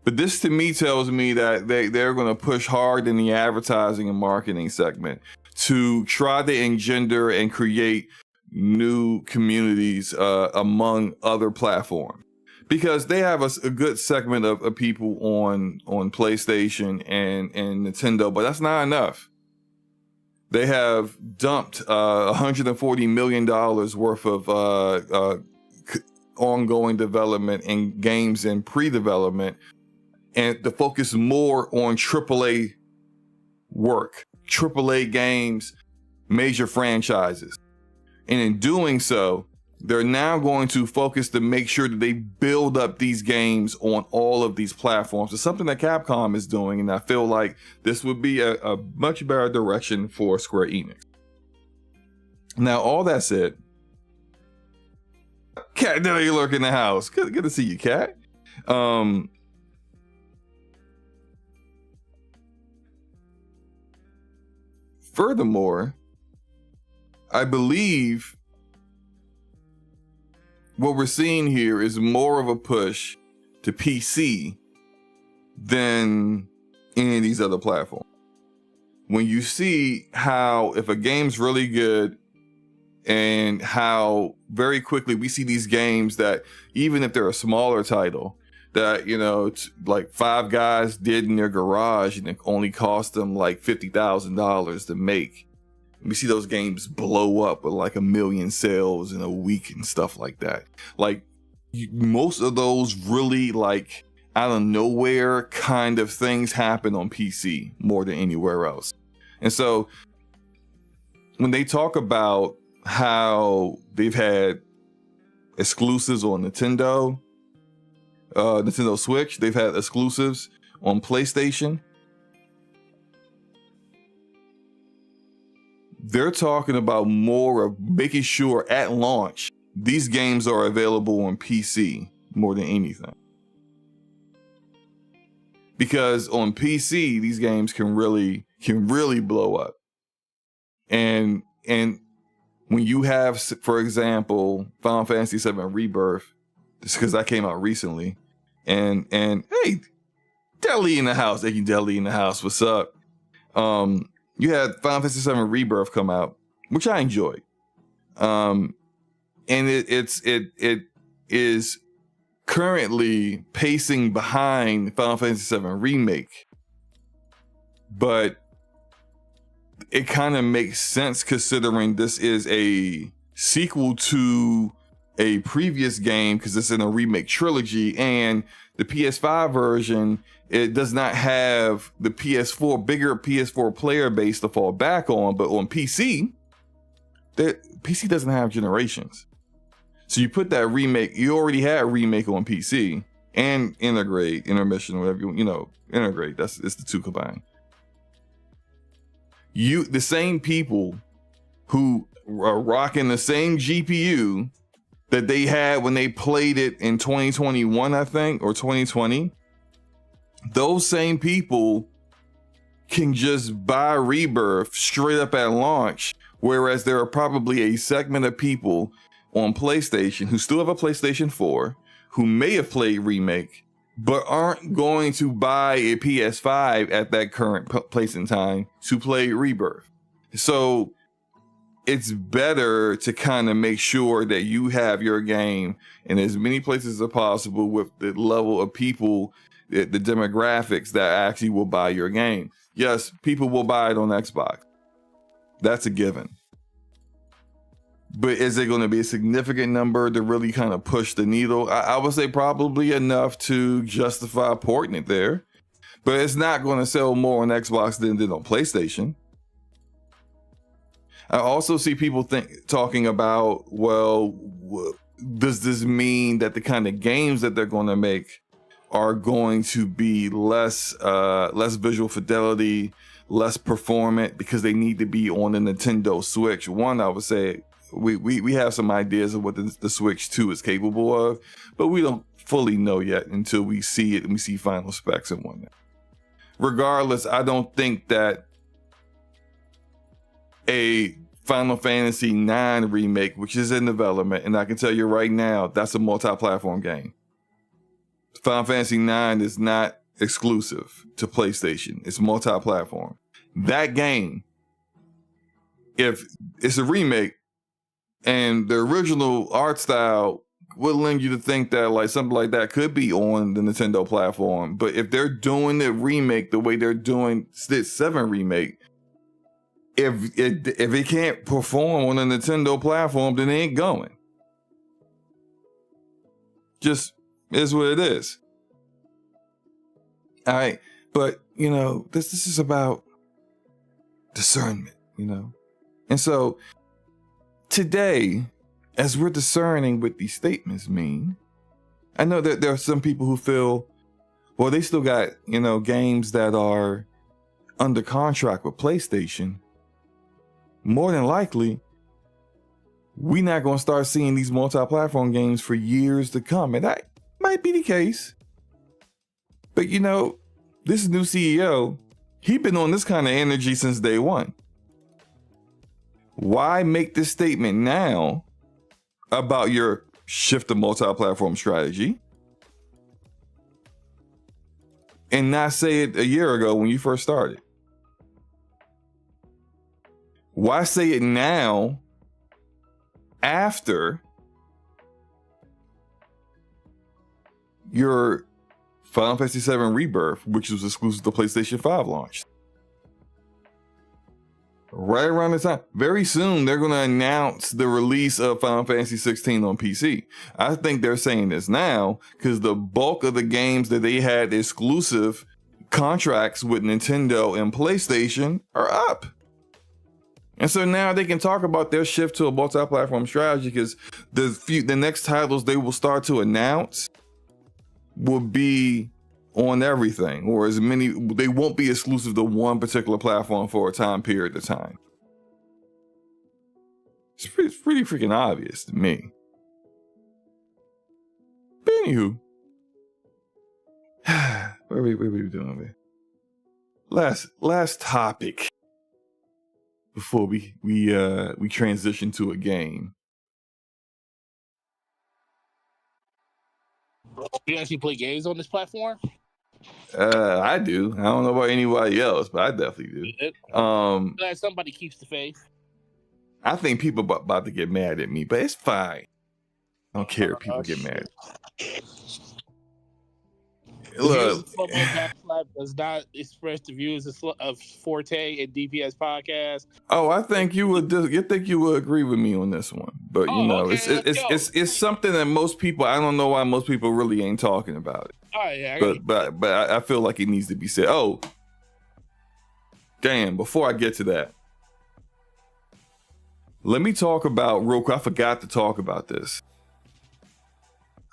but this to me tells me that they're going to push hard in the advertising and marketing segment to try to engender and create new communities among other platforms. because they have a good segment of people on PlayStation and Nintendo, but that's not enough. They have dumped $140 million worth of ongoing development in games in pre-development, and to focus more on AAA work, AAA games, major franchises. And in doing so, they're now going to focus to make sure that they build up these games on all of these platforms. It's something that Capcom is doing, and I feel like this would be a much better direction for Square Enix. Now, all that said, Cat, there you lurk in the house. Good to see you, Cat. Furthermore, I believe what we're seeing here is more of a push to PC than any of these other platforms. When you see how, if a game's really good, and how very quickly we see these games that, even if they're a smaller title, that, you know, it's like 5 guys did in their garage and it only cost them like $50,000 to make. We see those games blow up with like 1 million sales in a week and stuff like that. Like, most of those really like out of nowhere kind of things happen on PC more than anywhere else. And so when they talk about how they've had exclusives on Nintendo Switch, they've had exclusives on PlayStation, they're talking about more of making sure at launch these games are available on PC more than anything. Because on PC, these games can really blow up. And when you have, for example, Final Fantasy VII Rebirth, just because that came out recently, and hey, Deli in the house, thank you, Deli in the house, what's up? You had Final Fantasy VII Rebirth come out, which I enjoyed, and it is currently pacing behind Final Fantasy VII Remake, but it kind of makes sense considering this is a sequel to a previous game, because it's in a remake trilogy, and the PS5 version, it does not have the bigger PS4 player base to fall back on, but on PC, PC doesn't have generations. So you put that remake, you already had a remake on PC, and intermission, whatever integrate, it's the two combined. The same people who are rocking the same GPU that they had when they played it in 2021, I think, or 2020, those same people can just buy Rebirth straight up at launch, whereas there are probably a segment of people on PlayStation who still have a PlayStation 4, who may have played Remake, but aren't going to buy a PS5 at that current place in time to play Rebirth. So it's better to kind of make sure that you have your game in as many places as possible with the level of people, the demographics that actually will buy your game. Yes, people will buy it on Xbox. That's a given. But is it going to be a significant number to really kind of push the needle? I would say probably enough to justify porting it there. But it's not going to sell more on Xbox than on PlayStation. I also see people talking about, well, does this mean that the kind of games that they're going to make are going to be less visual fidelity, less performant, because they need to be on the Nintendo Switch? One, I would say we have some ideas of what the Switch 2 is capable of, but we don't fully know yet until we see it and we see final specs and whatnot. Regardless, I don't think that a Final Fantasy IX remake, which is in development, and I can tell you right now, that's a multi-platform game. Final Fantasy IX is not exclusive to PlayStation. It's multi-platform. That game, if it's a remake and the original art style would lend you to think that like something like that could be on the Nintendo platform. But if they're doing the remake the way they're doing Stitch 7 remake, if it can't perform on the Nintendo platform, then it ain't going. Just is what it is. All right, but you know, this is about discernment, you know. And so today, as we're discerning what these statements mean, I know that there are some people who feel, well, they still got, you know, games that are under contract with PlayStation. More than likely, we're not going to start seeing these multi-platform games for years to come. And that might be the case. But, you know, this new CEO, he's been on this kind of energy since day one. Why make this statement now about your shift to multi-platform strategy and not say it a year ago when you first started? Why say it now after your Final Fantasy VII Rebirth, which was exclusive to PlayStation 5 launched? Right around the time, very soon, they're going to announce the release of Final Fantasy 16 on PC. I think they're saying this now because the bulk of the games that they had exclusive contracts with Nintendo and PlayStation are up. And so now they can talk about their shift to a multi-platform strategy because the next titles they will start to announce will be on everything, or as many, they won't be exclusive to one particular platform for a time period of time. It's pretty freaking obvious to me. But anywho, what are we doing here? Last topic before we transition to a game. You actually play games on this platform? I do. I don't know about anybody else, but I definitely do. Glad somebody keeps the faith. I think people about to get mad at me, but it's fine. I don't care if people get mad. Look, SloMo does not express the views of Forte and DPS podcast. Oh, I think you would. You think you would agree with me on this one, but you know, okay, it's something that most people. I don't know why most people really ain't talking about it. Oh yeah, but I feel like it needs to be said. Oh, damn! Before I get to that, let me talk about real quick. I forgot to talk about this.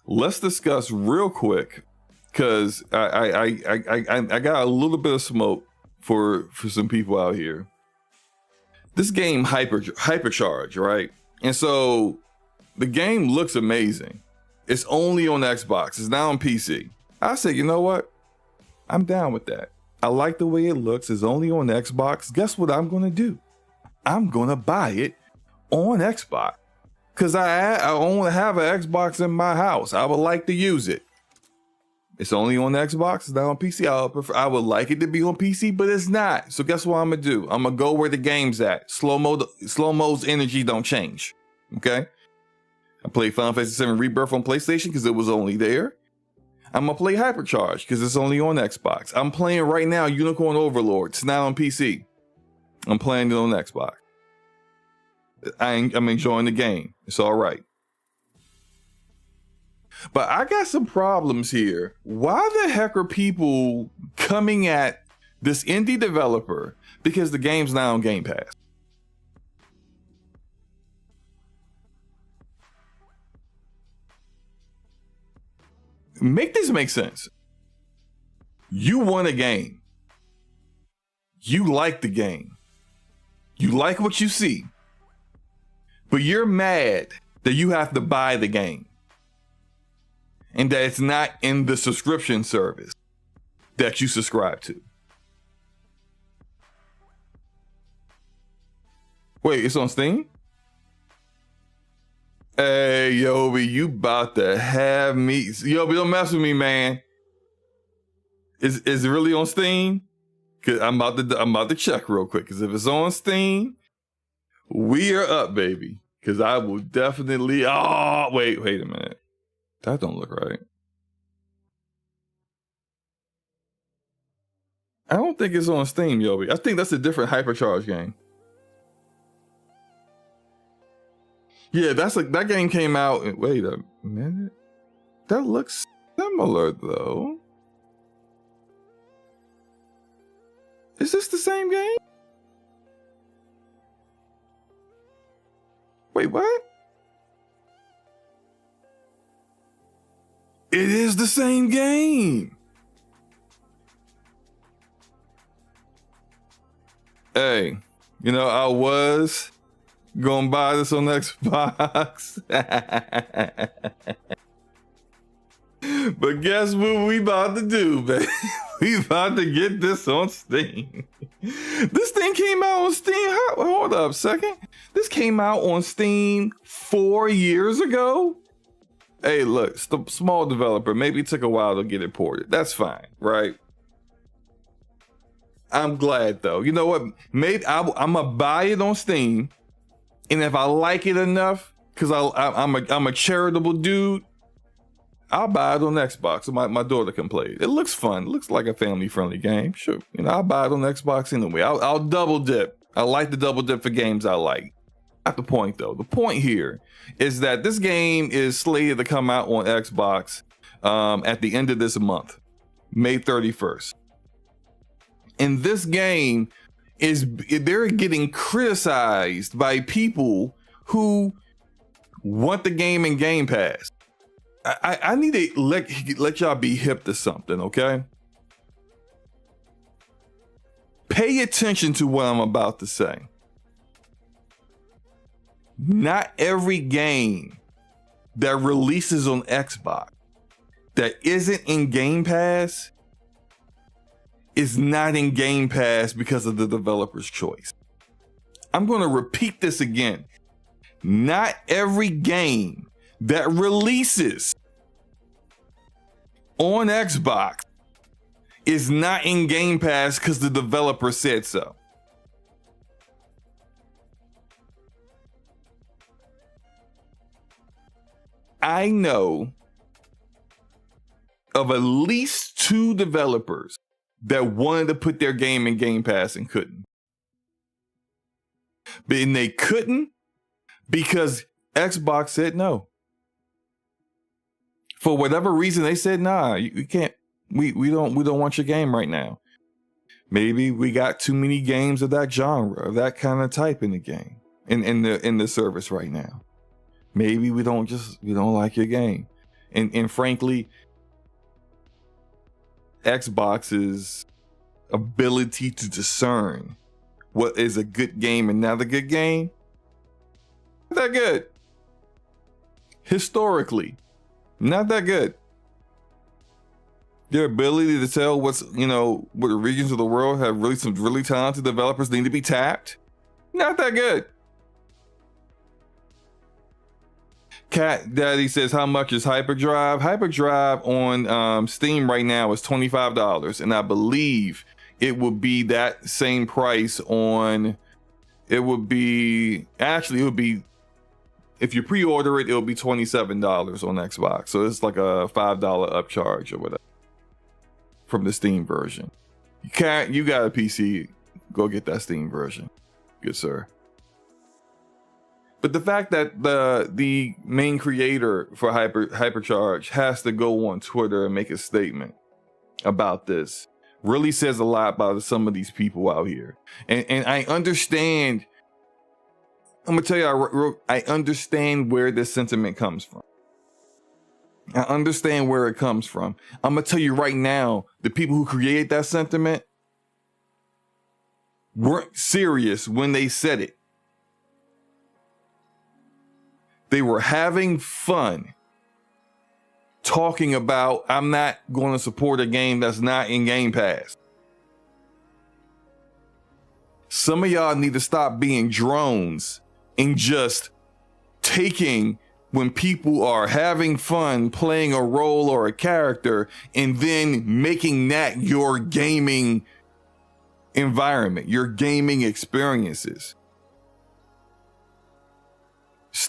Let's discuss real quick. Because I got a little bit of smoke for some people out here. This game Hypercharge, right? And so the game looks amazing. It's only on Xbox. It's not on PC. I said, you know what? I'm down with that. I like the way it looks. It's only on Xbox. Guess what I'm going to do? I'm going to buy it on Xbox. Because I only have an Xbox in my house. I would like to use it. It's only on Xbox, it's not on PC. I would like it to be on PC, but it's not. So guess what I'm gonna do? I'm gonna go where the game's at. SloMo's energy don't change. Okay? I played Final Fantasy VII Rebirth on PlayStation because it was only there. I'm gonna play Hypercharge because it's only on Xbox. I'm playing right now Unicorn Overlord. It's not on PC. I'm playing it on Xbox. I'm enjoying the game. It's all right. But I got some problems here. Why the heck are people coming at this indie developer because the game's not on Game Pass? Make this make sense. You want a game. You like the game. You like what you see. But you're mad that you have to buy the game. And that it's not in the subscription service that you subscribe to. Wait, it's on Steam? Hey, Yobi, you about to have me. Yobi, don't mess with me, man. Is it really on Steam? Cause I'm about to check real quick. Cause if it's on Steam, we are up, baby. Cause I will definitely. Oh, wait a minute. That don't look right. I don't think it's on Steam, Yobi. I think that's a different Hypercharge game. Yeah, that game came out. Wait a minute. That looks similar though. Is this the same game? Wait, what? It is the same game. Hey, you know, I was gonna buy this on Xbox. But guess what we about to do, baby? We about to get this on Steam. This thing came out on Steam. Hold up a second. This came out on Steam 4 years ago. Hey, look, small developer. Maybe it took a while to get it ported. That's fine, right? I'm glad though. You know what? Maybe I'm gonna buy it on Steam, and if I like it enough, because I'm a charitable dude, I'll buy it on Xbox so my daughter can play it. It looks fun. It looks like a family-friendly game. Sure, you know, I'll buy it on Xbox anyway. I'll double dip. I like to double dip for games I like. Not the point though. The point here is that this game is slated to come out on Xbox at the end of this month, May 31st. And this game they're getting criticized by people who want the game in Game Pass. I need to let y'all be hip to something, okay? Pay attention to what I'm about to say. Not every game that releases on Xbox that isn't in Game Pass is not in Game Pass because of the developer's choice. I'm going to repeat this again. Not every game that releases on Xbox is not in Game Pass because the developer said so. I know of at least 2 developers that wanted to put their game in Game Pass and couldn't. And they couldn't because Xbox said no. For whatever reason, they said, nah, you can't, we don't want your game right now. Maybe we got too many games of that genre, of that kind of type in the game, in the service right now. Maybe we don't like your game. And frankly, Xbox's ability to discern what is a good game and not a good game, not that good. Historically, not that good. Their ability to tell what regions of the world have some really talented developers need to be tapped, not that good. Cat Daddy says, how much is Hyperdrive? Hyperdrive on Steam right now is $25, and I believe it would be that same price on. It would be if you pre-order it, it'll be $27 on Xbox. So it's like a $5 upcharge or whatever from the Steam version. You got a PC, go get that Steam version, good sir. But the fact that the main creator for Hypercharge has to go on Twitter and make a statement about this really says a lot about some of these people out here. And I understand. I'm gonna tell you, I understand where this sentiment comes from. I understand where it comes from. I'm gonna tell you right now, the people who created that sentiment weren't serious when they said it. They were having fun talking about, I'm not going to support a game that's not in Game Pass. Some of y'all need to stop being drones and just taking when people are having fun playing a role or a character and then making that your gaming environment, your gaming experiences.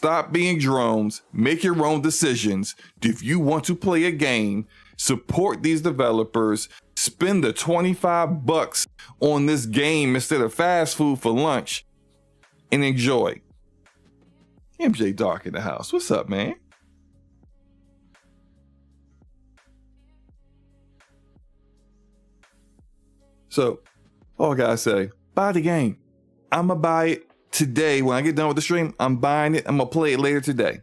Stop being drones. Make your own decisions. If you want to play a game, support these developers. Spend the $25 on this game instead of fast food for lunch and enjoy. MJ Dark in the house. What's up, man? So, all I gotta say, buy the game. I'm gonna buy it today. When I get done with the stream, I'm buying it. I'm gonna play it later today.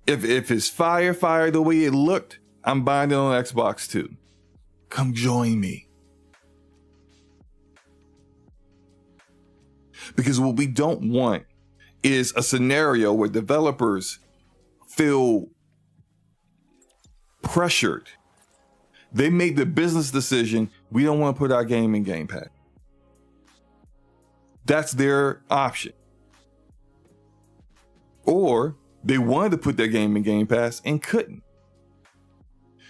If it's fire the way it looked, I'm buying it on Xbox too. Come join me. Because what we don't want is a scenario where developers feel pressured. They make the business decision, we don't want to put our game in Game Pass. That's their option. Or they wanted to put their game in Game Pass and couldn't.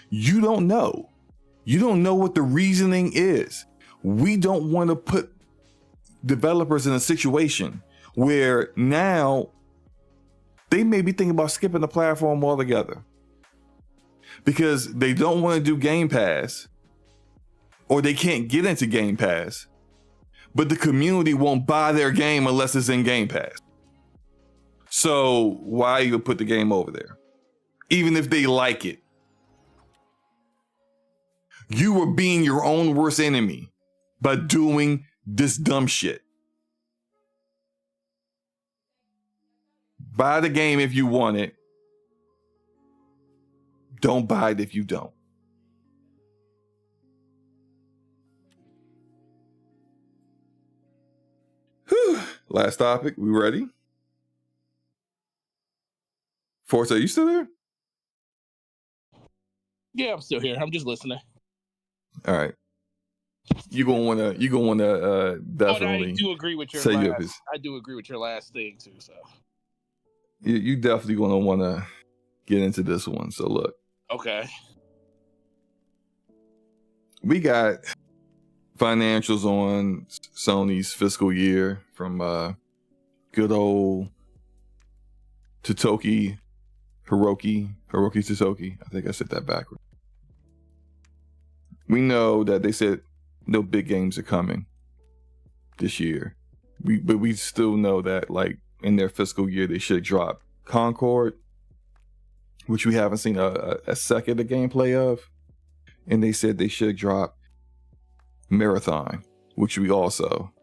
You don't know. You don't know what the reasoning is. We don't want to put developers in a situation where now they may be thinking about skipping the platform altogether because they don't want to do Game Pass or they can't get into Game Pass, but the community won't buy their game unless it's in Game Pass. So why even put the game over there? Even if they like it. You were being your own worst enemy by doing this dumb shit. Buy the game if you want it. Don't buy it if you don't. Whew. Last topic. We ready? Forza, are you still there? Yeah, I'm still here. I'm just listening. All right. You're gonna wanna definitely. I do agree with your I do agree with your last thing too. So you definitely gonna wanna get into this one. So look. Okay. We got financials on Sony's fiscal year from good old Hiroki Totoki. I think I said that backwards. We know that they said no big games are coming this year. But we still know that, like, in their fiscal year, they should drop Concord, which we haven't seen a second of gameplay of. And they said they should drop Marathon, which we also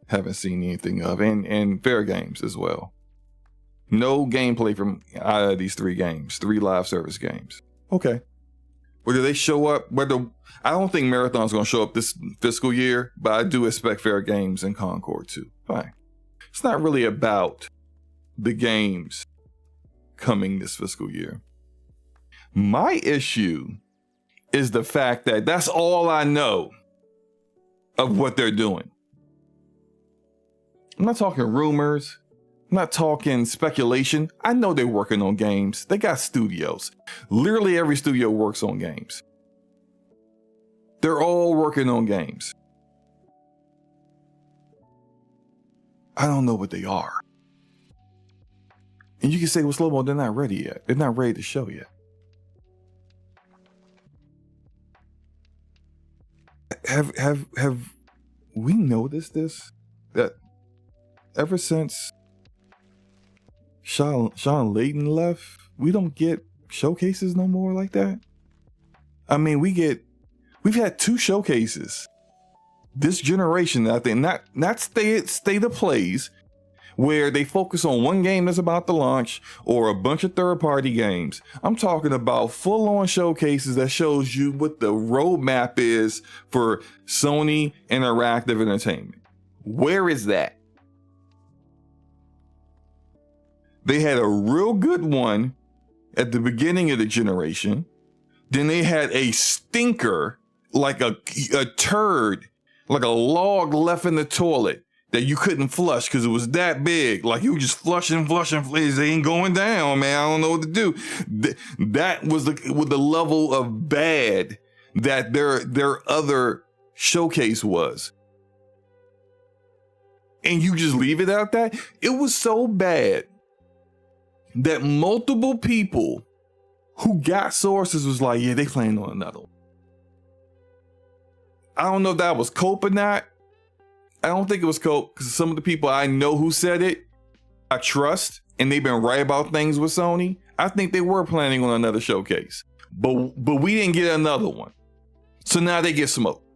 haven't seen anything of. And Fair Games as well. No gameplay from either of these three live service games. Okay. Whether they show up, I don't think Marathon's going to show up this fiscal year, but I do expect Fair Games and Concord too. Fine. It's not really about the games coming this fiscal year. My issue is the fact that that's all I know of what they're doing. I'm not talking rumors. I'm not talking speculation. I know they're working on games. They got studios. Literally every studio works on games. They're all working on games. I don't know what they are. And you can say, well, SloMo, they're not ready yet. They're not ready to show yet. Have we noticed this? That ever since Sean Layton left, we don't get showcases no more like that. I mean, we've had 2 showcases this generation, I think, not state of plays where they focus on one game that's about to launch or a bunch of third-party games. I'm talking about full-on showcases that shows you what the roadmap is for Sony Interactive Entertainment. Where is that? They had a real good one at the beginning of the generation. Then they had a stinker, like a turd, like a log left in the toilet that you couldn't flush because it was that big. Like you were just flushing. It ain't going down, man. I don't know what to do. That was the level of bad that their other showcase was. And you just leave it out that? It was so bad that multiple people who got sources was like, yeah, they playing on another one. I don't know if that was Cope or not. I don't think it was Cope, because some of the people I know who said it, I trust, and they've been right about things with Sony. I think they were planning on another showcase, but we didn't get another one. So now they get smoked.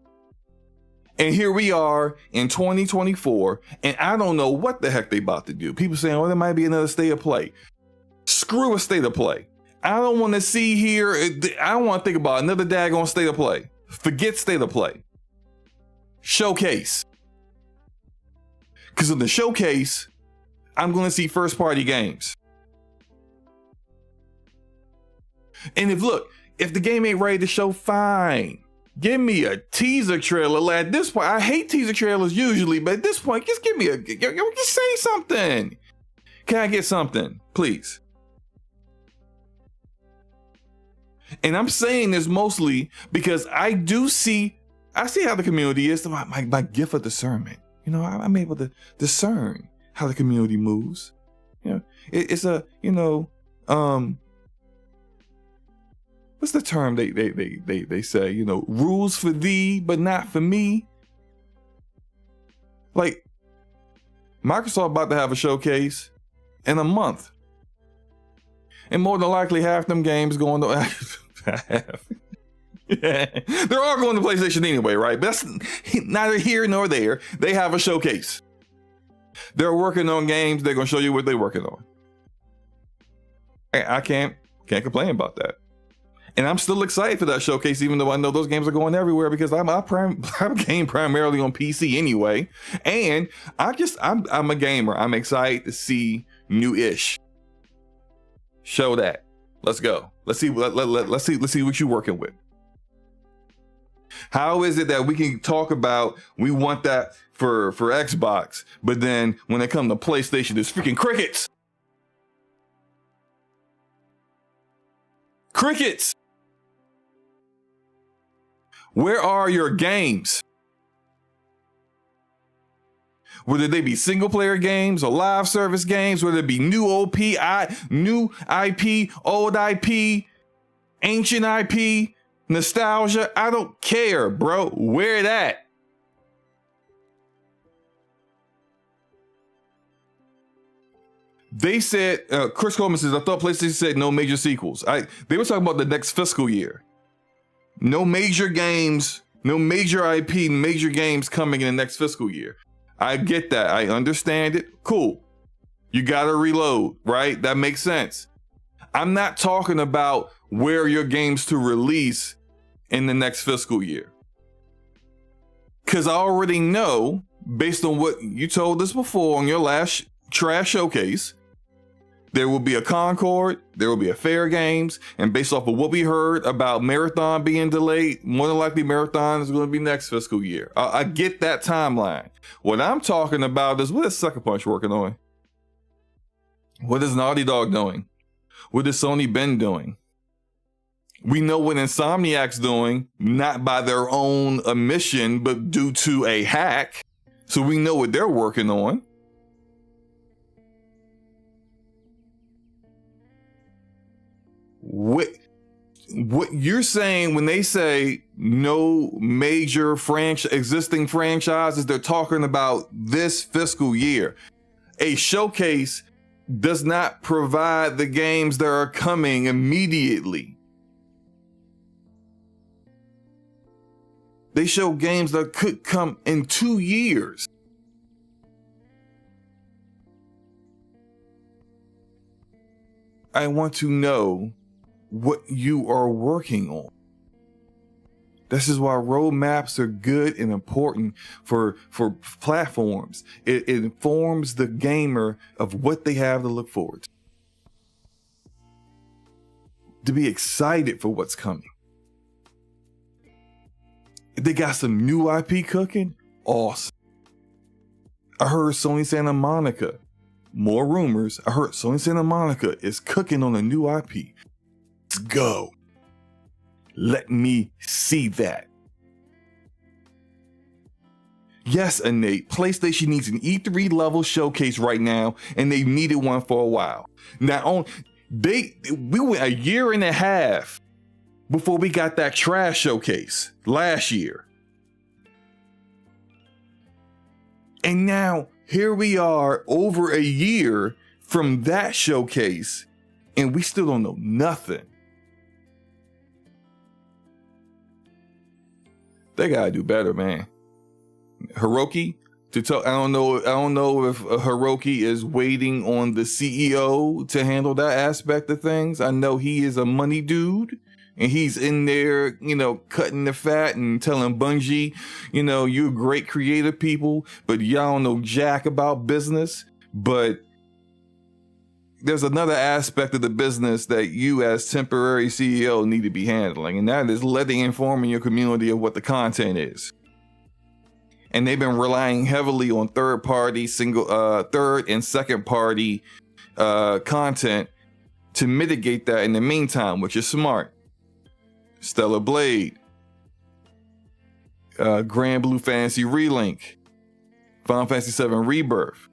And here we are in 2024, and I don't know what the heck they about to do. People saying, oh, there might be another state of play. Screw a state of play. I don't want to see here. I don't want to think about another daggone state of play. Forget state of play. Showcase. Because in the showcase, I'm going to see first party games. And if the game ain't ready to show, fine. Give me a teaser trailer. At this point, I hate teaser trailers usually, but at this point, just give me just say something. Can I get something, please? And I'm saying this mostly because I see how the community is. My gift of discernment. I'm able to discern how the community moves. It's a, what's the term they say, rules for thee, but not for me. Like, Microsoft about to have a showcase in a month. And more than likely half them games going to they're all going to PlayStation anyway, right? But that's neither here nor there. They have a showcase. They're working on games. They're going to show you what they're working on. I can't complain about that. And I'm still excited for that showcase, even though I know those games are going everywhere, because I'm game primarily on PC anyway. And I'm a gamer. I'm excited to see new-ish. Show that. Let's go. Let's see what you're working with. How is it that we can talk about we want that for Xbox, but then when it comes to PlayStation, there's freaking crickets. Crickets. Where are your games? Whether they be single player games or live service games, whether it be new IP, old IP, ancient IP, nostalgia, I don't care, bro. Where it at? They said, Chris Coleman says, I thought PlayStation said no major sequels. They were talking about the next fiscal year. No major games, no major IP, major games coming in the next fiscal year. I get that. I understand it. Cool. You got to reload, right? That makes sense. I'm not talking about where your games to release in the next fiscal year. Because I already know, based on what you told us before on your last trash showcase, there will be a Concord, there will be a Fair Games, and based off of what we heard about Marathon being delayed, more than likely Marathon is going to be next fiscal year. I get that timeline. What I'm talking about is, what is Sucker Punch working on? What is Naughty Dog doing? What has Sony been doing? We know what Insomniac's doing, not by their own admission, but due to a hack. So we know what they're working on. What you're saying when they say no major existing franchises, they're talking about this fiscal year. A showcase does not provide the games that are coming immediately. They show games that could come in 2 years. I want to know what you are working on. This is why roadmaps are good and important for platforms. It informs the gamer of what they have to look forward to be excited for what's coming. If they got some new IP cooking, awesome. I heard Sony Santa Monica, more rumors. I heard Sony Santa Monica is cooking on a new IP. Let's go. Let me see that. Yes, Innate, PlayStation needs an E3 level showcase right now, and they've needed one for a while. Now, we went a year and a half before we got that trash showcase last year. And now here we are over a year from that showcase, and we still don't know nothing. They gotta do better, man. Hiroki, I don't know if Hiroki is waiting on the CEO to handle that aspect of things. I know he is a money dude, and he's in there, cutting the fat and telling Bungie, you're great creative people, but y'all don't know jack about business. But there's another aspect of the business that you as temporary CEO need to be handling, and that is letting informing your community of what the content is. And they've been relying heavily on third and second party content to mitigate that in the meantime, which is smart. Stellar Blade, Grand Blue Fantasy Relink, Final Fantasy VII Rebirth.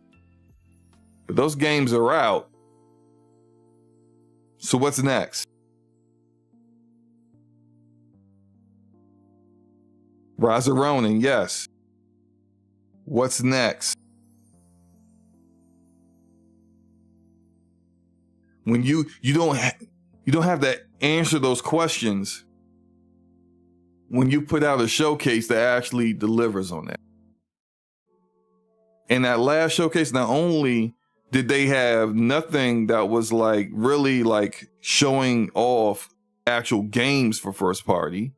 But those games are out. So what's next? Rise of Ronin, yes. What's next? When you don't have to answer those questions when you put out a showcase that actually delivers on that. And that last showcase, not only did they have nothing that was really showing off actual games for first party,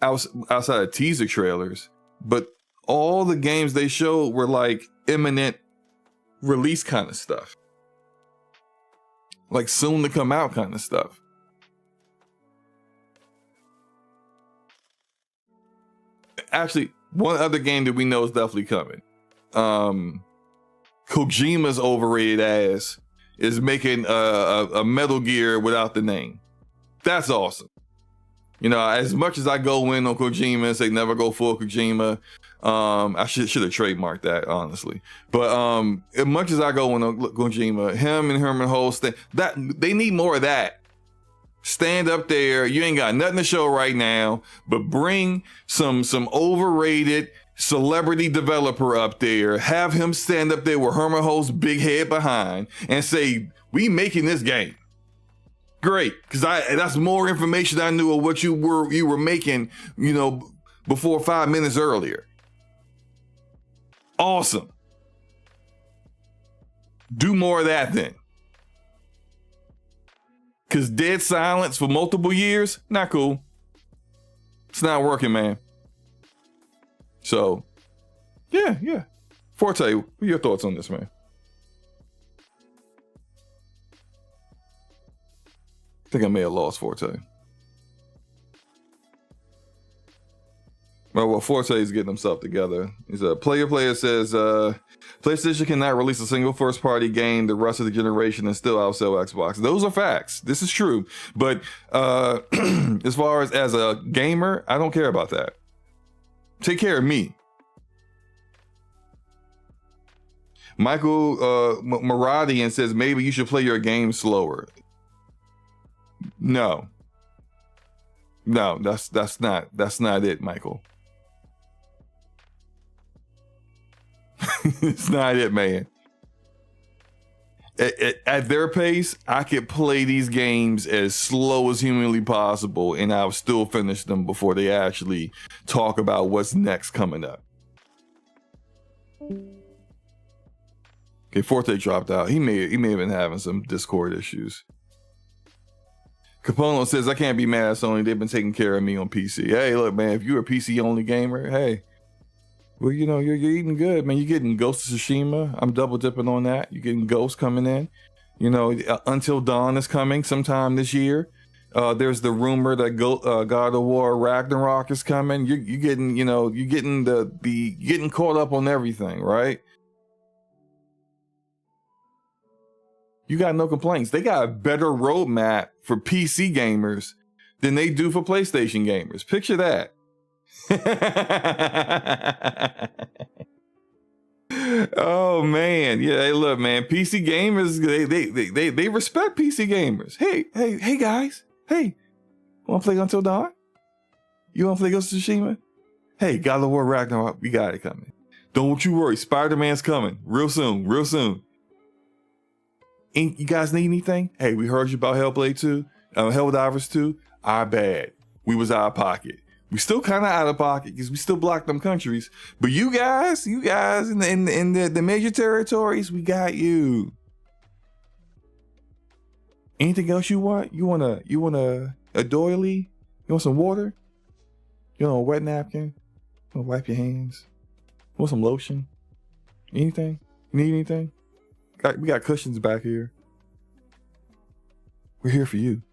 outside of teaser trailers, but all the games they showed were imminent release kind of stuff, soon to come out kind of stuff. Actually, one other game that we know is definitely coming. Kojima's overrated ass is making a Metal Gear without the name. That's awesome. As much as I go in on Kojima and say never go full Kojima, I should have trademarked that, honestly. But as much as I go in on Kojima, him and Herman Holst, that they need more of that. Stand up there. You ain't got nothing to show right now, but bring some overrated celebrity developer up there. Have him stand up there with Herman Holst's big head behind and say, "We making this game." Great, because that's more information I knew of what you were making, before 5 minutes earlier. Awesome. Do more of that then. Because dead silence for multiple years, not cool. It's not working, man. So, yeah. Forte, what are your thoughts on this, man? I think I may have lost Forte. Well, Forte is getting himself together. He's a player says, PlayStation cannot release a single first-party game the rest of the generation and still outsell Xbox. Those are facts. This is true. But as far as a gamer, I don't care about that. Take care of me. Michael Maradian says, maybe you should play your game slower. No, that's not it, Michael. It's not it, man. At their pace, I could play these games as slow as humanly possible, and I'll still finish them before they actually talk about what's next coming up. Okay, Forte dropped out. He may have been having some Discord issues. Capono says, I can't be mad at Sony. They've been taking care of me on PC. Hey, look, man, if you're a PC only gamer, hey, well, you're eating good, man. You're getting Ghost of Tsushima. I'm double dipping on that. You're getting Ghost coming in. Until Dawn is coming sometime this year. There's the rumor that God of War Ragnarok is coming. You're getting, you're getting caught up on everything, right? You got no complaints. They got a better roadmap for PC gamers than they do for PlayStation gamers. Picture that. Oh man, yeah. Hey, look, man. PC gamers, they respect PC gamers. Hey, guys. Hey, want to play Until Dawn? You want to play Ghost of Tsushima? Hey, God of War Ragnarok, we got it coming. Don't you worry, Spider-Man's coming real soon. You guys need anything? Hey, we heard you about Hellblade 2, Helldivers 2. Our bad. We was out of pocket. We still kind of out of pocket because we still blocked them countries. But you guys in the major territories, we got you. Anything else you want? You want a doily? You want some water? You want a wet napkin? You want to wipe your hands? You want some lotion? Anything? You need anything? We got cushions back here. We're here for you.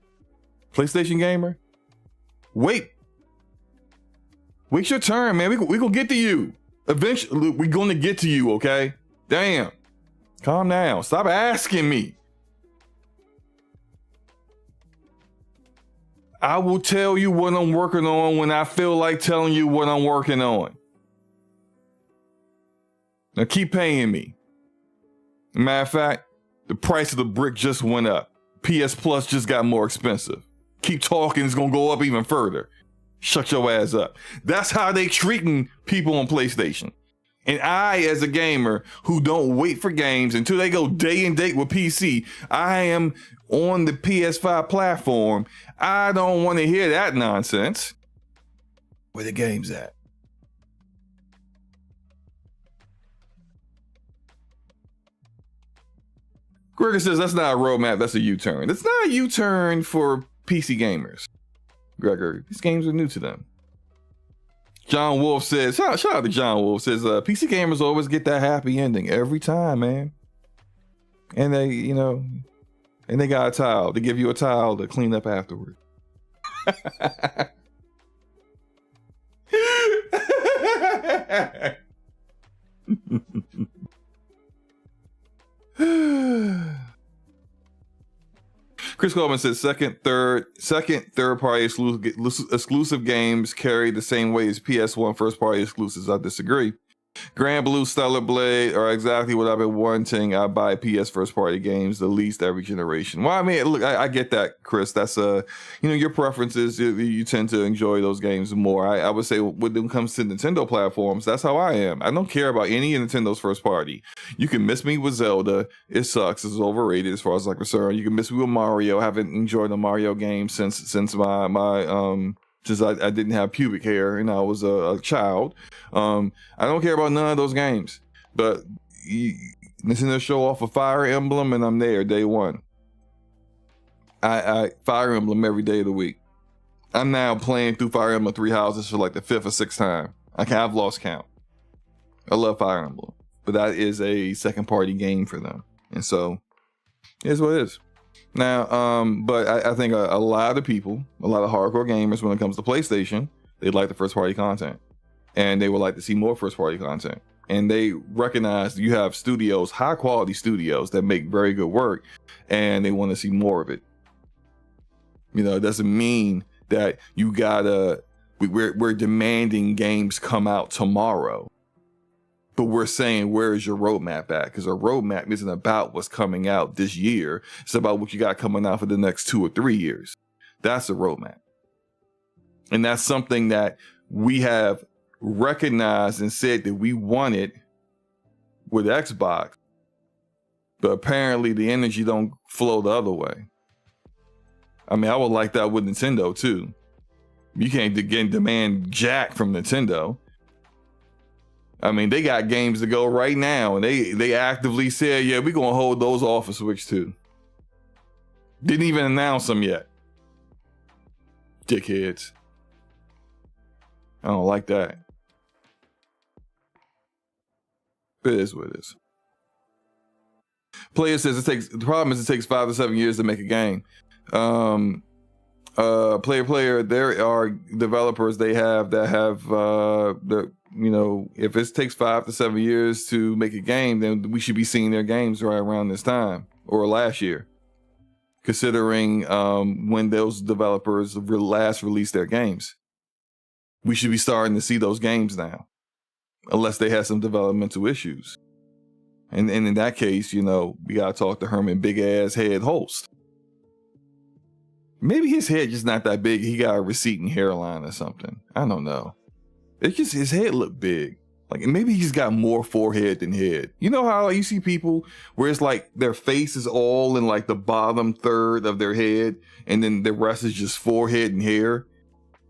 PlayStation gamer, wait your turn, man. We gonna get to you. Eventually, we gonna get to you, okay? Damn. Calm down. Stop asking me. I will tell you what I'm working on when I feel like telling you what I'm working on. Now keep paying me. Matter of fact, the price of the brick just went up. PS Plus just got more expensive. Keep talking, it's gonna go up even further. Shut your ass up. That's how they treating people on PlayStation. And I, as a gamer who don't wait for games until they go day and date with PC, I am on the PS5 platform. I don't want to hear that nonsense. Where the game's at? Gregor says that's not a roadmap, that's a U-turn. It's not a U-turn for PC gamers. Gregor, these games are new to them. John Wolf says, shout out to John Wolf, says PC gamers always get that happy ending every time, man. And they, and they got a towel. They give you a towel to clean up afterward. Chris Coleman says second, third party exclusive games carry the same way as PS1 first party exclusives. I disagree. Grand Blue, Stellar Blade are exactly what I've been wanting. I buy PS first party games the least every generation. Well, I mean, look, I get that, Chris. That's your preferences. You tend to enjoy those games more. I would say when it comes to Nintendo platforms, that's how I am. I don't care about any of Nintendo's first party. You can miss me with Zelda. It sucks. It's overrated as far as I'm concerned. You can miss me with Mario. I haven't enjoyed a Mario game since I didn't have pubic hair and I was a child. I don't care about none of those games. But Nintendo show off a Fire Emblem and I'm there day one. I Fire Emblem every day of the week. I'm now playing through Fire Emblem 3 Houses for like the 5th or 6th time. I've lost count. I love Fire Emblem. But that is a second party game for them. And so, it is what it is. Now, but I think a lot of people, a lot of hardcore gamers, when it comes to PlayStation, they like the first party content. And they would like to see more first party content. And they recognize you have studios, high quality studios that make very good work, and they want to see more of it. It doesn't mean that you we're demanding games come out tomorrow. But we're saying, where is your roadmap at? Because our roadmap isn't about what's coming out this year. It's about what you got coming out for the next 2 or 3 years. That's a roadmap. And that's something that we have recognized and said that we wanted with Xbox. But apparently the energy don't flow the other way. I mean, I would like that with Nintendo too. You can't demand jack from Nintendo. I mean, they got games to go right now, and they actively said, yeah, we're going to hold those off for Switch 2. Didn't even announce them yet. Dickheads. I don't like that. It is what it is. Player says the problem is it takes 5 to 7 years to make a game. Player, there are developers if it takes 5 to 7 years to make a game, then we should be seeing their games right around this time or last year. considering when those developers last released their games. We should be starting to see those games now, unless they had some developmental issues. And in that case, we got to talk to Herman Big Ass Head Holst. Maybe his head just not that big. He got a receding hairline or something. I don't know. It's just his head looked big. Like maybe he's got more forehead than head. You know how you see people where it's like their face is all in like the bottom third of their head and then the rest is just forehead and hair?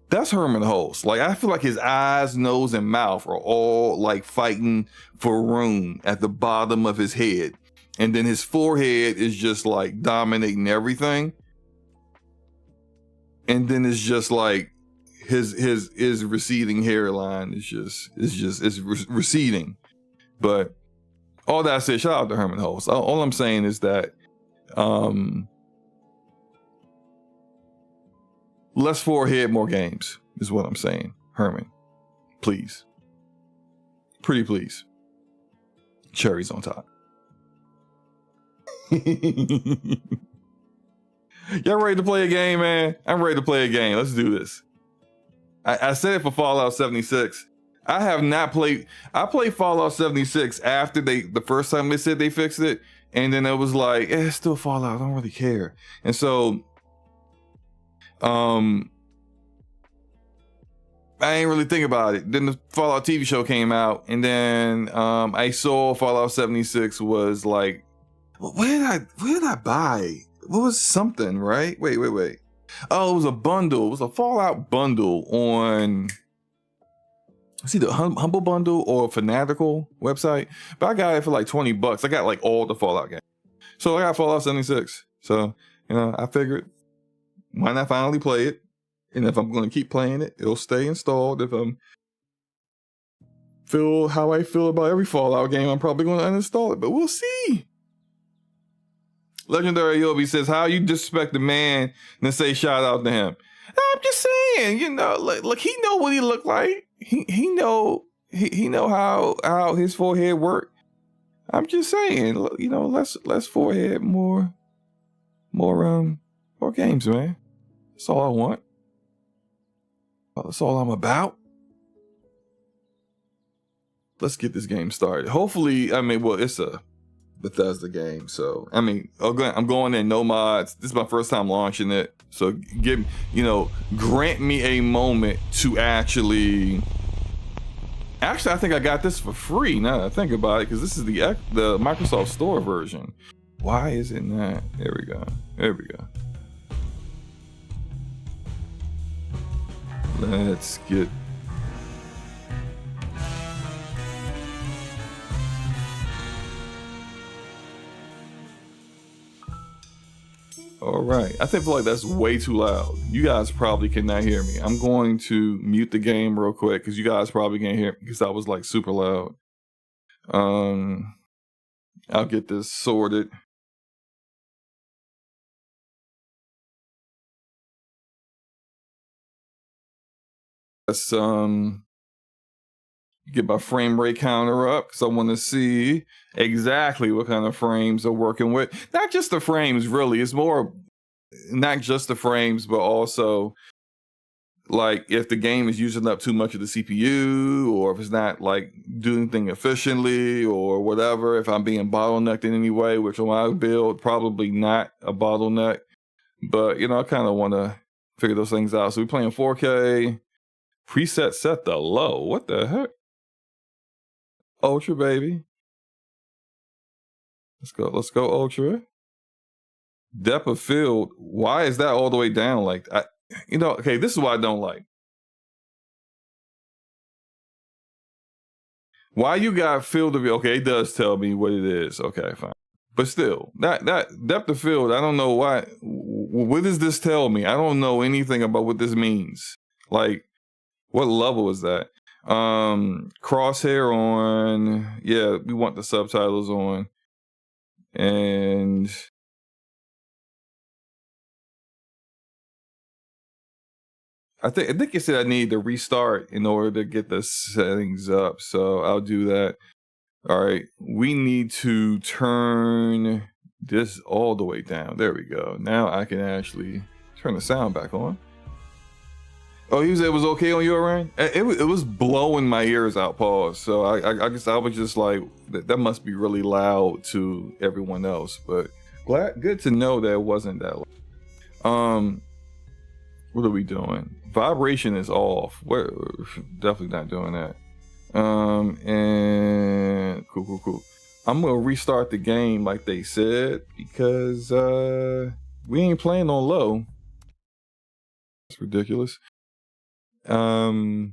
That's Herman Holst. Like I feel like his eyes, nose, and mouth are all like fighting for room at the bottom of his head. And then his forehead is just like dominating everything. And then it's just like his receding hairline is receding. But all that said, shout out to Herman Holst. All I'm saying is that less forehead, more games is what I'm saying. Herman, please. Pretty please. Cherries on top. Y'all ready to play a game, man? I'm ready to play a game. Let's do this. I said it for Fallout 76. I have not played. I played Fallout 76 after the first time they said they fixed it. And then it was like, it's still Fallout. I don't really care. And so, I ain't really think about it. Then the Fallout TV show came out. And then I saw Fallout 76 was like, where did I buy? What was something, right? Wait. Oh, it was a bundle. It was a Fallout bundle on, it's either Humble Bundle or Fanatical website. But I got it for like $20. I got like all the Fallout games. So I got Fallout 76. So, I figured, why not finally play it? And if I'm going to keep playing it, it'll stay installed. If I'm feel how I feel about every Fallout game, I'm probably going to uninstall it. But we'll see. Legendary Yobi says, how you disrespect the man and then say shout out to him? I'm just saying, look, he know what he look like. He know how his forehead work. I'm just saying, look, less forehead, more games, man. That's all I want. That's all I'm about. Let's get this game started. Hopefully, it's a Bethesda game, so I'm going in no mods. This is my first time launching it, so grant me a moment to actually I think I got this for free now that I think about it, because this is the Microsoft Store version. Why is it not? There we go. Let's get all right. I feel like that's way too loud. You guys probably cannot hear me. I'm going to mute the game real quick because you guys probably can't hear me because I was like super loud. I'll get this sorted. Let's get my frame rate counter up because I want to see exactly what kind of frames they're working with. Not just the frames, really. It's more not just the frames, but also like if the game is using up too much of the CPU, or if it's not like doing anything efficiently or whatever. If I'm being bottlenecked in any way, which on my build, probably not a bottleneck. But, I kind of want to figure those things out. So we're playing 4K. Preset set to low. What the heck? Ultra, baby. Let's go Ultra. Depth of field. Why is that all the way down? Like, okay, this is what I don't like. Why you got field of view? Okay, it does tell me what it is. Okay, fine. But still, that depth of field, I don't know why. What does this tell me? I don't know anything about what this means. Like, what level is that? Crosshair on. Yeah, we want the subtitles on. And I think it said I need to restart in order to get the settings up. So I'll do that. All right. We need to turn this all the way down. There we go. Now I can actually turn the sound back on. Oh, you said it was okay on your end? It was blowing my ears out, pause. So I guess I was just like, that must be really loud to everyone else. But good to know that it wasn't that loud. What are we doing? Vibration is off. We're definitely not doing that. And cool. I'm gonna restart the game like they said because we ain't playing on low. It's ridiculous. Who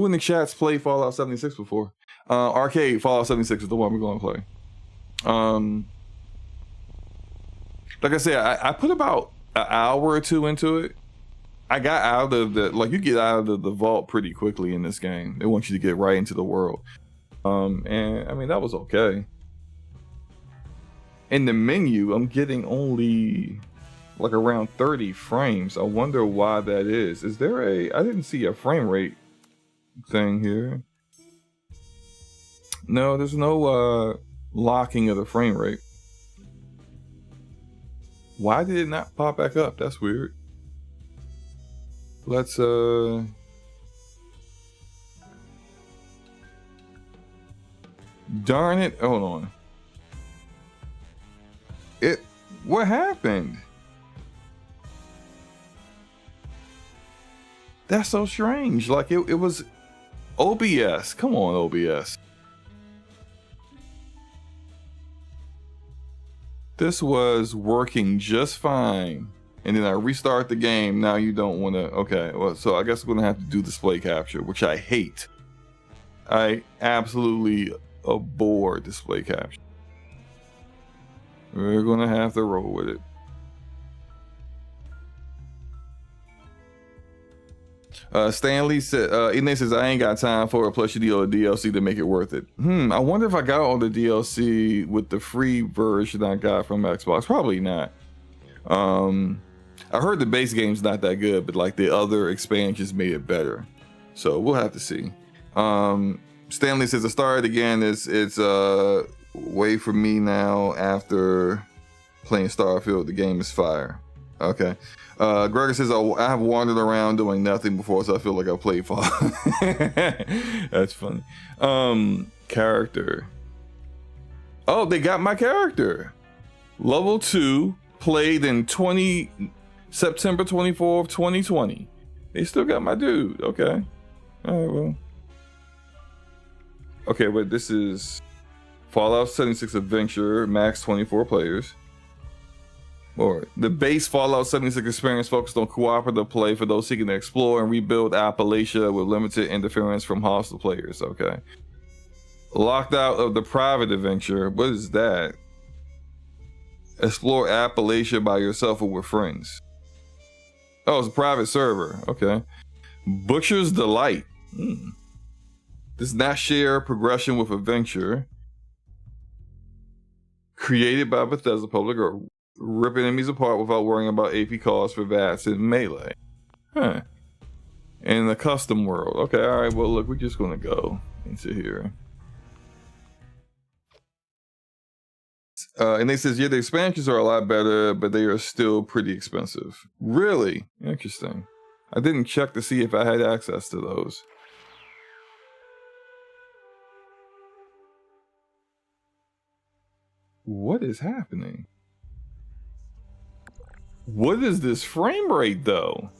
in the chats played Fallout 76 before? Arcade Fallout 76 is the one we're gonna play. Like I said, I put about an hour or two into it. I got out of you get out of the vault pretty quickly in this game. They want you to get right into the world. And I mean, that was okay. In the menu, I'm getting only like around 30 frames. I wonder why that is. Is there I didn't see a frame rate thing here. No, there's no locking of the frame rate. Why did it not pop back up? That's weird. Let's darn it, hold on. What happened? That's so strange. Like it was OBS. Come on, OBS. This was working just fine. And then I restart the game. Now you don't want to. Okay, well, so I guess we're going to have to do display capture, which I hate. I absolutely abhor display capture. We're going to have to roll with it. Stanley said, Ine says, I ain't got time for it, plus you need all the DLC to make it worth it. I wonder if I got all the DLC with the free version I got from Xbox. Probably not. I heard the base game's not that good, but like the other expansions made it better. So we'll have to see. Stanley says, I started again. It's way for me now after playing Starfield. The game is fire. Okay. Gregor says, I have wandered around doing nothing before, so I feel like I played Fallout. That's funny. Character. Oh, they got my character. Level 2, played in September 24th, 2020. They still got my dude. Okay. All right, well. Okay, but this is Fallout 76 Adventure, max 24 players. Or the base Fallout 76 experience focused on cooperative play for those seeking to explore and rebuild Appalachia with limited interference from hostile players. Okay. Locked out of the private adventure. What is that? Explore Appalachia by yourself or with friends. Oh, it's a private server. Okay. Butcher's Delight. Does not share progression with adventure. Created by Bethesda Public, or rip enemies apart without worrying about AP costs for VATS in Melee. Huh. In the custom world. Okay, alright, well look, we're just gonna go into here. And they says, yeah, the expansions are a lot better, but they are still pretty expensive. Really? Interesting. I didn't check to see if I had access to those. What is happening? What is this frame rate though?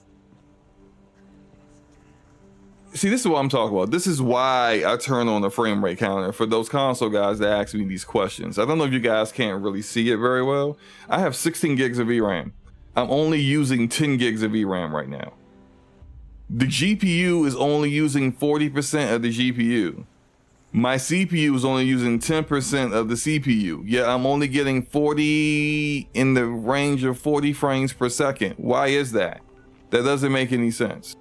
See, this is what I'm talking about. This is why I turn on the frame rate counter for those console guys that ask me these questions. I don't know if you guys can't really see it very well. I have 16 gigs of VRAM. I'm only using 10 gigs of VRAM right now. The GPU is only using 40% of the GPU. My CPU is only using 10% of the CPU. Yeah, I'm only getting 40 in the range of 40 frames per second. Why is that? That doesn't make any sense.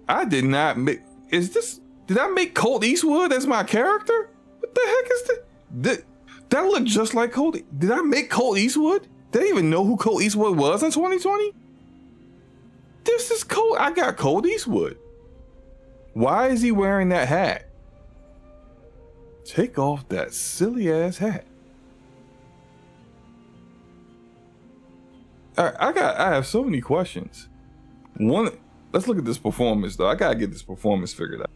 I did not make, did I make Colt Eastwood as my character? What the heck is that? That looked just like Colt. Did I make Colt Eastwood? Did I even know who Colt Eastwood was in 2020? This is Colt. I got Colt Eastwood. Why is he wearing that hat? Take off that silly ass hat. All right, I have so many questions. One, let's look at this performance though. I gotta get this performance figured out.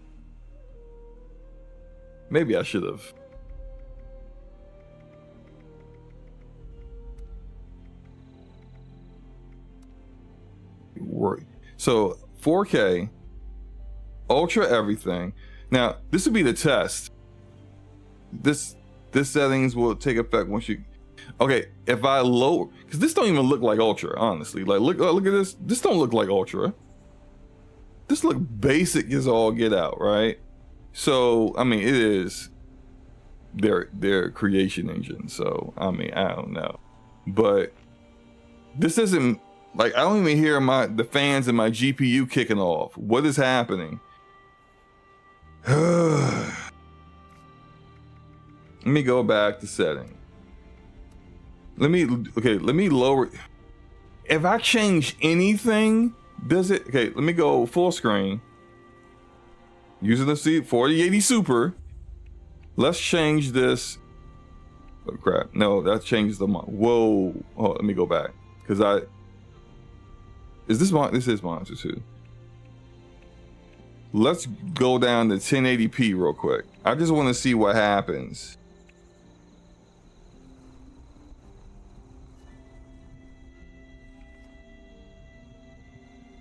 Maybe I should have. So 4K, ultra everything. Now this would be the test. This settings will take effect once you. Okay, if I lower, because this don't even look like ultra, honestly. Like look at this. This don't look like ultra. This look basic as all get out, right? So I mean, it is their creation engine. So I mean, I don't know, but this isn't like I don't even hear the fans in my GPU kicking off. What is happening? Let me go back to setting. Let me lower. If I change anything, does it? Okay, let me go full screen. Using the 4080 Super. Let's change this. Oh crap! No, that changes the. Whoa! Oh, let me go back because This is monitor too. Let's go down to 1080p real quick. I just want to see what happens.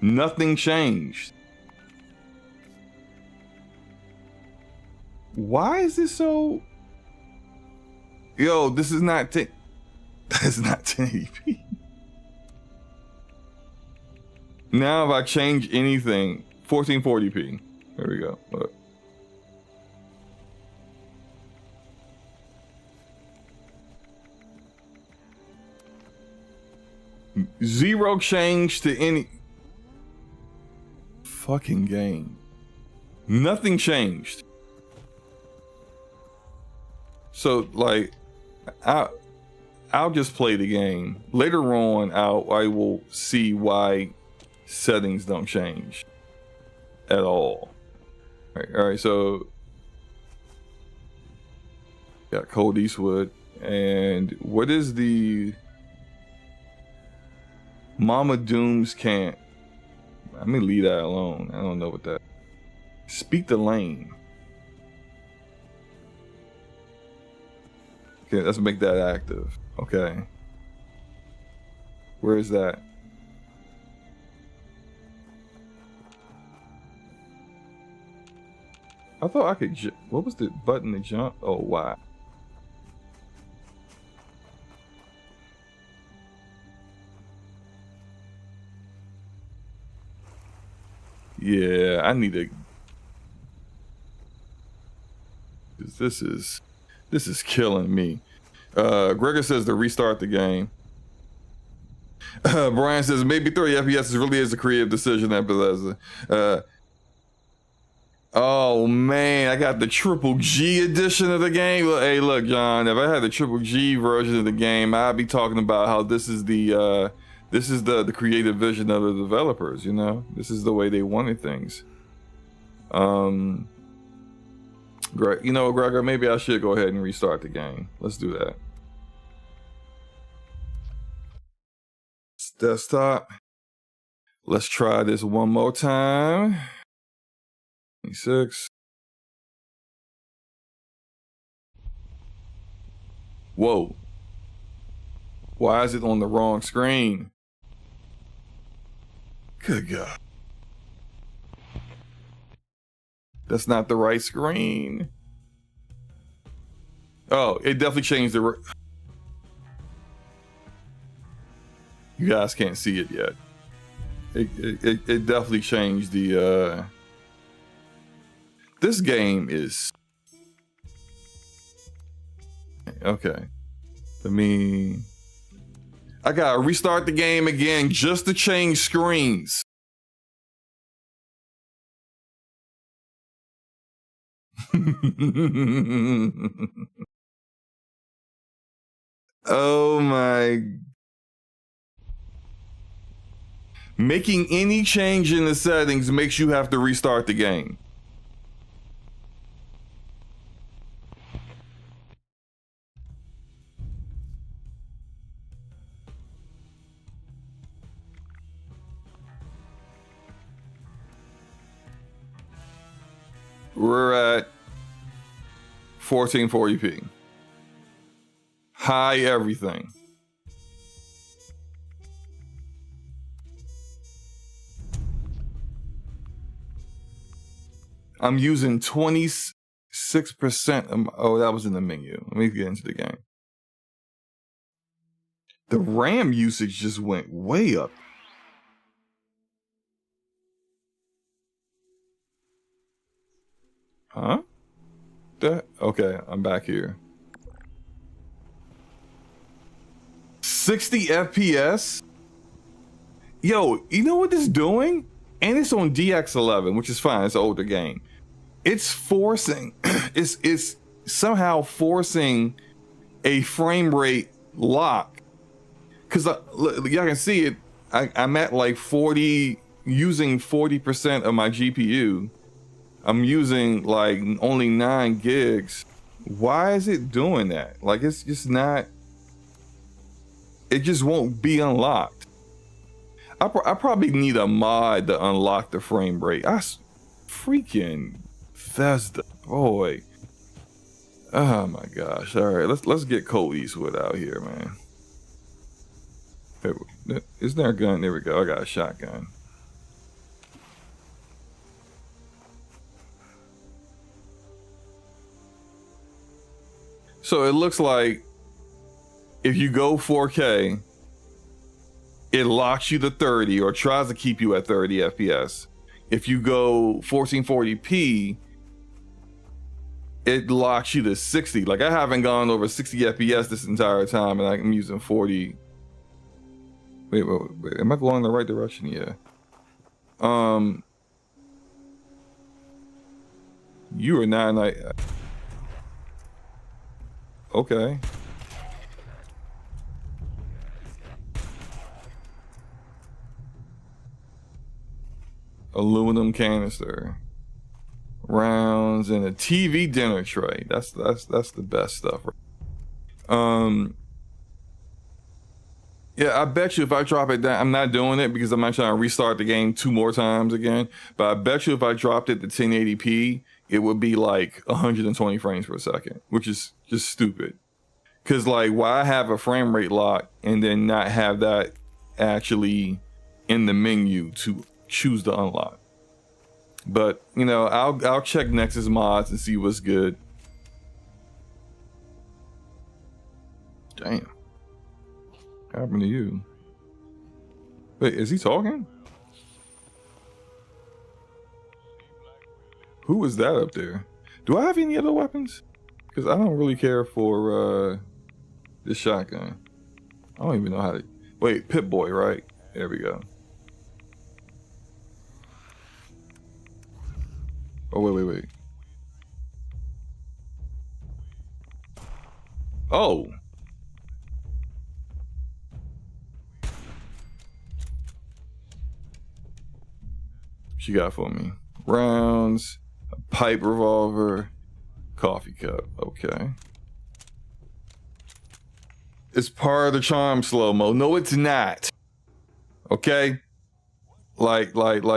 Nothing changed. Why is this so? Yo, this is not that's not 1080p. Now if I change anything, 1440p. There we go. Look. Zero change to any fucking game. Nothing changed. So like I'll just play the game. Later on I will see why settings don't change at all. All right, so got Cold Eastwood, and what is the Mama Doom's can't? Let me leave that alone. I don't know what that. Speak the lane. Okay, let's make that active. Okay. Where is that? I thought I could. What was the button to jump? Oh, wow. Yeah, I need to. This is killing me. Gregor says to restart the game. Brian says maybe 30 FPS really is a creative decision at Bethesda. Oh man, I got the Triple G edition of the game. Hey, look, John. If I had the Triple G version of the game, I'd be talking about how this is the creative vision of the developers. You know, this is the way they wanted things. Greg, you know, Gregor, maybe I should go ahead and restart the game. Let's do that. Desktop. Let's try this one more time. 26. Whoa. Why is it on the wrong screen? Good God. That's not the right screen. Oh, it definitely changed the. You guys can't see it yet. It definitely changed the. This game is. Okay. I gotta restart the game again just to change screens. Oh my. Making any change in the settings makes you have to restart the game. we're at 1440p. High everything. I'm using 26%. Oh, that was in the menu. Let me get into the game. The RAM usage just went way up. Huh? Okay, I'm back here. 60 FPS? Yo, you know what this is doing? And it's on DX11, which is fine. It's an older game. It's forcing, it's somehow forcing a frame rate lock. Cause y'all can see it, I'm at like 40, using 40% of my GPU. I'm using like only 9 gigs. Why is it doing that? Like it's just not, it just won't be unlocked. I probably need a mod to unlock the frame rate. Freaking Bethesda, boy. Oh my gosh. All right, let's get Colt Eastwood out here, man. Isn't there a gun? There we go. I got a shotgun. So it looks like if you go 4K, it locks you to 30 or tries to keep you at 30 FPS. If you go 1440p, it locks you to 60. Like I haven't gone over 60 FPS this entire time and I'm using 40. Wait, am I going in the right direction? Yeah. You are not like, okay. Aluminum canister, rounds, and a TV dinner tray. That's the best stuff. Yeah, I bet you if I drop it down, I'm not doing it because I'm not trying to restart the game 2 more times again. But I bet you if I dropped it to 1080p, it would be like 120 frames per second, which is just stupid. Cause like, why have a frame rate lock and then not have that actually in the menu to choose to unlock? But you know, I'll check Nexus mods and see what's good. Damn. What happened to you? Wait, is he talking? Who is that up there? Do I have any other weapons? Because I don't really care for this shotgun. I don't even know how to. Wait, Pip-Boy, right? There we go. Oh, wait. Oh. What you got for me? Rounds, a pipe revolver, coffee cup. Okay. It's part of the charm, SloMo. No, it's not. Okay? Like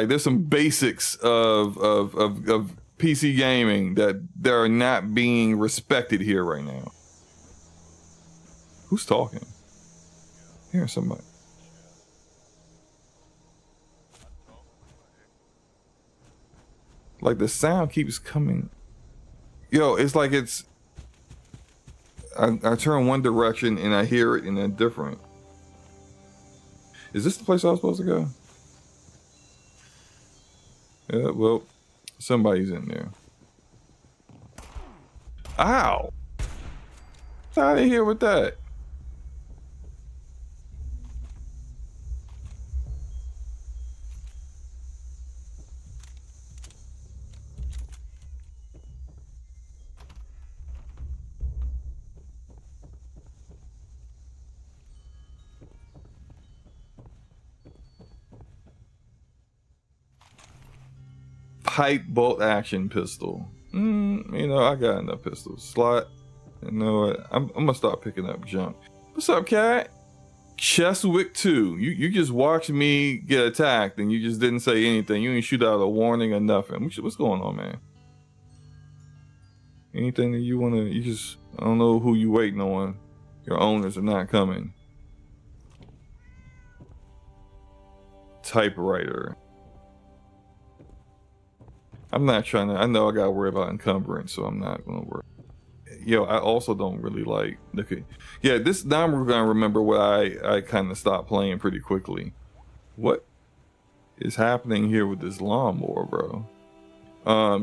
there's some basics of PC gaming that they're not being respected here right now. Who's talking? Hearing somebody. Like the sound keeps coming. Yo, it's like it's I turn one direction and I hear it in a different. Is this the place I was supposed to go? Yeah, well, somebody's in there. Ow! What's out of here with that? Pipe bolt action pistol. You know, I got enough pistols. Slot. You know what? I'm gonna start picking up junk. What's up, cat? Cheswick 2. You just watched me get attacked and you just didn't say anything. You didn't shoot out a warning or nothing. What's going on, man? Anything that you wanna, you just, I don't know who you waiting on. Your owners are not coming. Typewriter. I'm not trying to, I know I gotta worry about encumbrance, so I'm not gonna worry. Yo, I also don't really like, yeah, this, now we're gonna remember what I kind of stopped playing pretty quickly. What is happening here with this lawnmower, bro?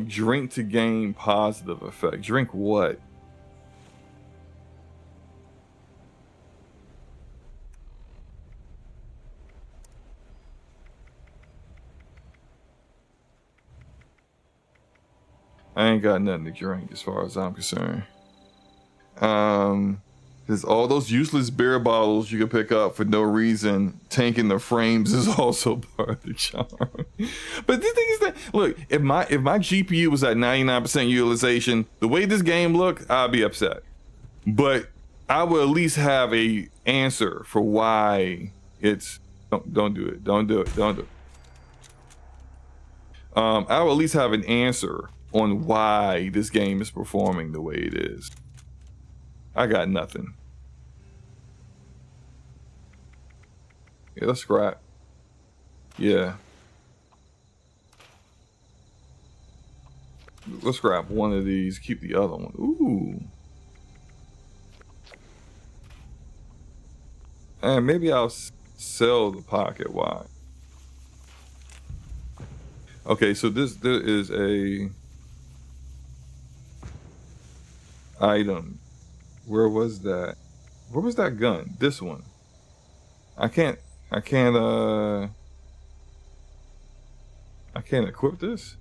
Drink to gain positive effect. Drink what? I ain't got nothing to drink as far as I'm concerned. There's all those useless beer bottles you can pick up for no reason. Tanking the frames is also part of the charm. But the thing is that, look, if my GPU was at 99% utilization, the way this game looked, I'd be upset. But I would at least have a answer for why it's, don't do it. Don't do it. Don't do it. I would at least have an answer on why this game is performing the way it is. I got nothing. Yeah, let's scrap. Yeah. Let's grab one of these, keep the other one. Ooh. And maybe I'll sell the pocket watch. Okay, so there is a item. Where was that? Where was that gun? This one. I can't equip this?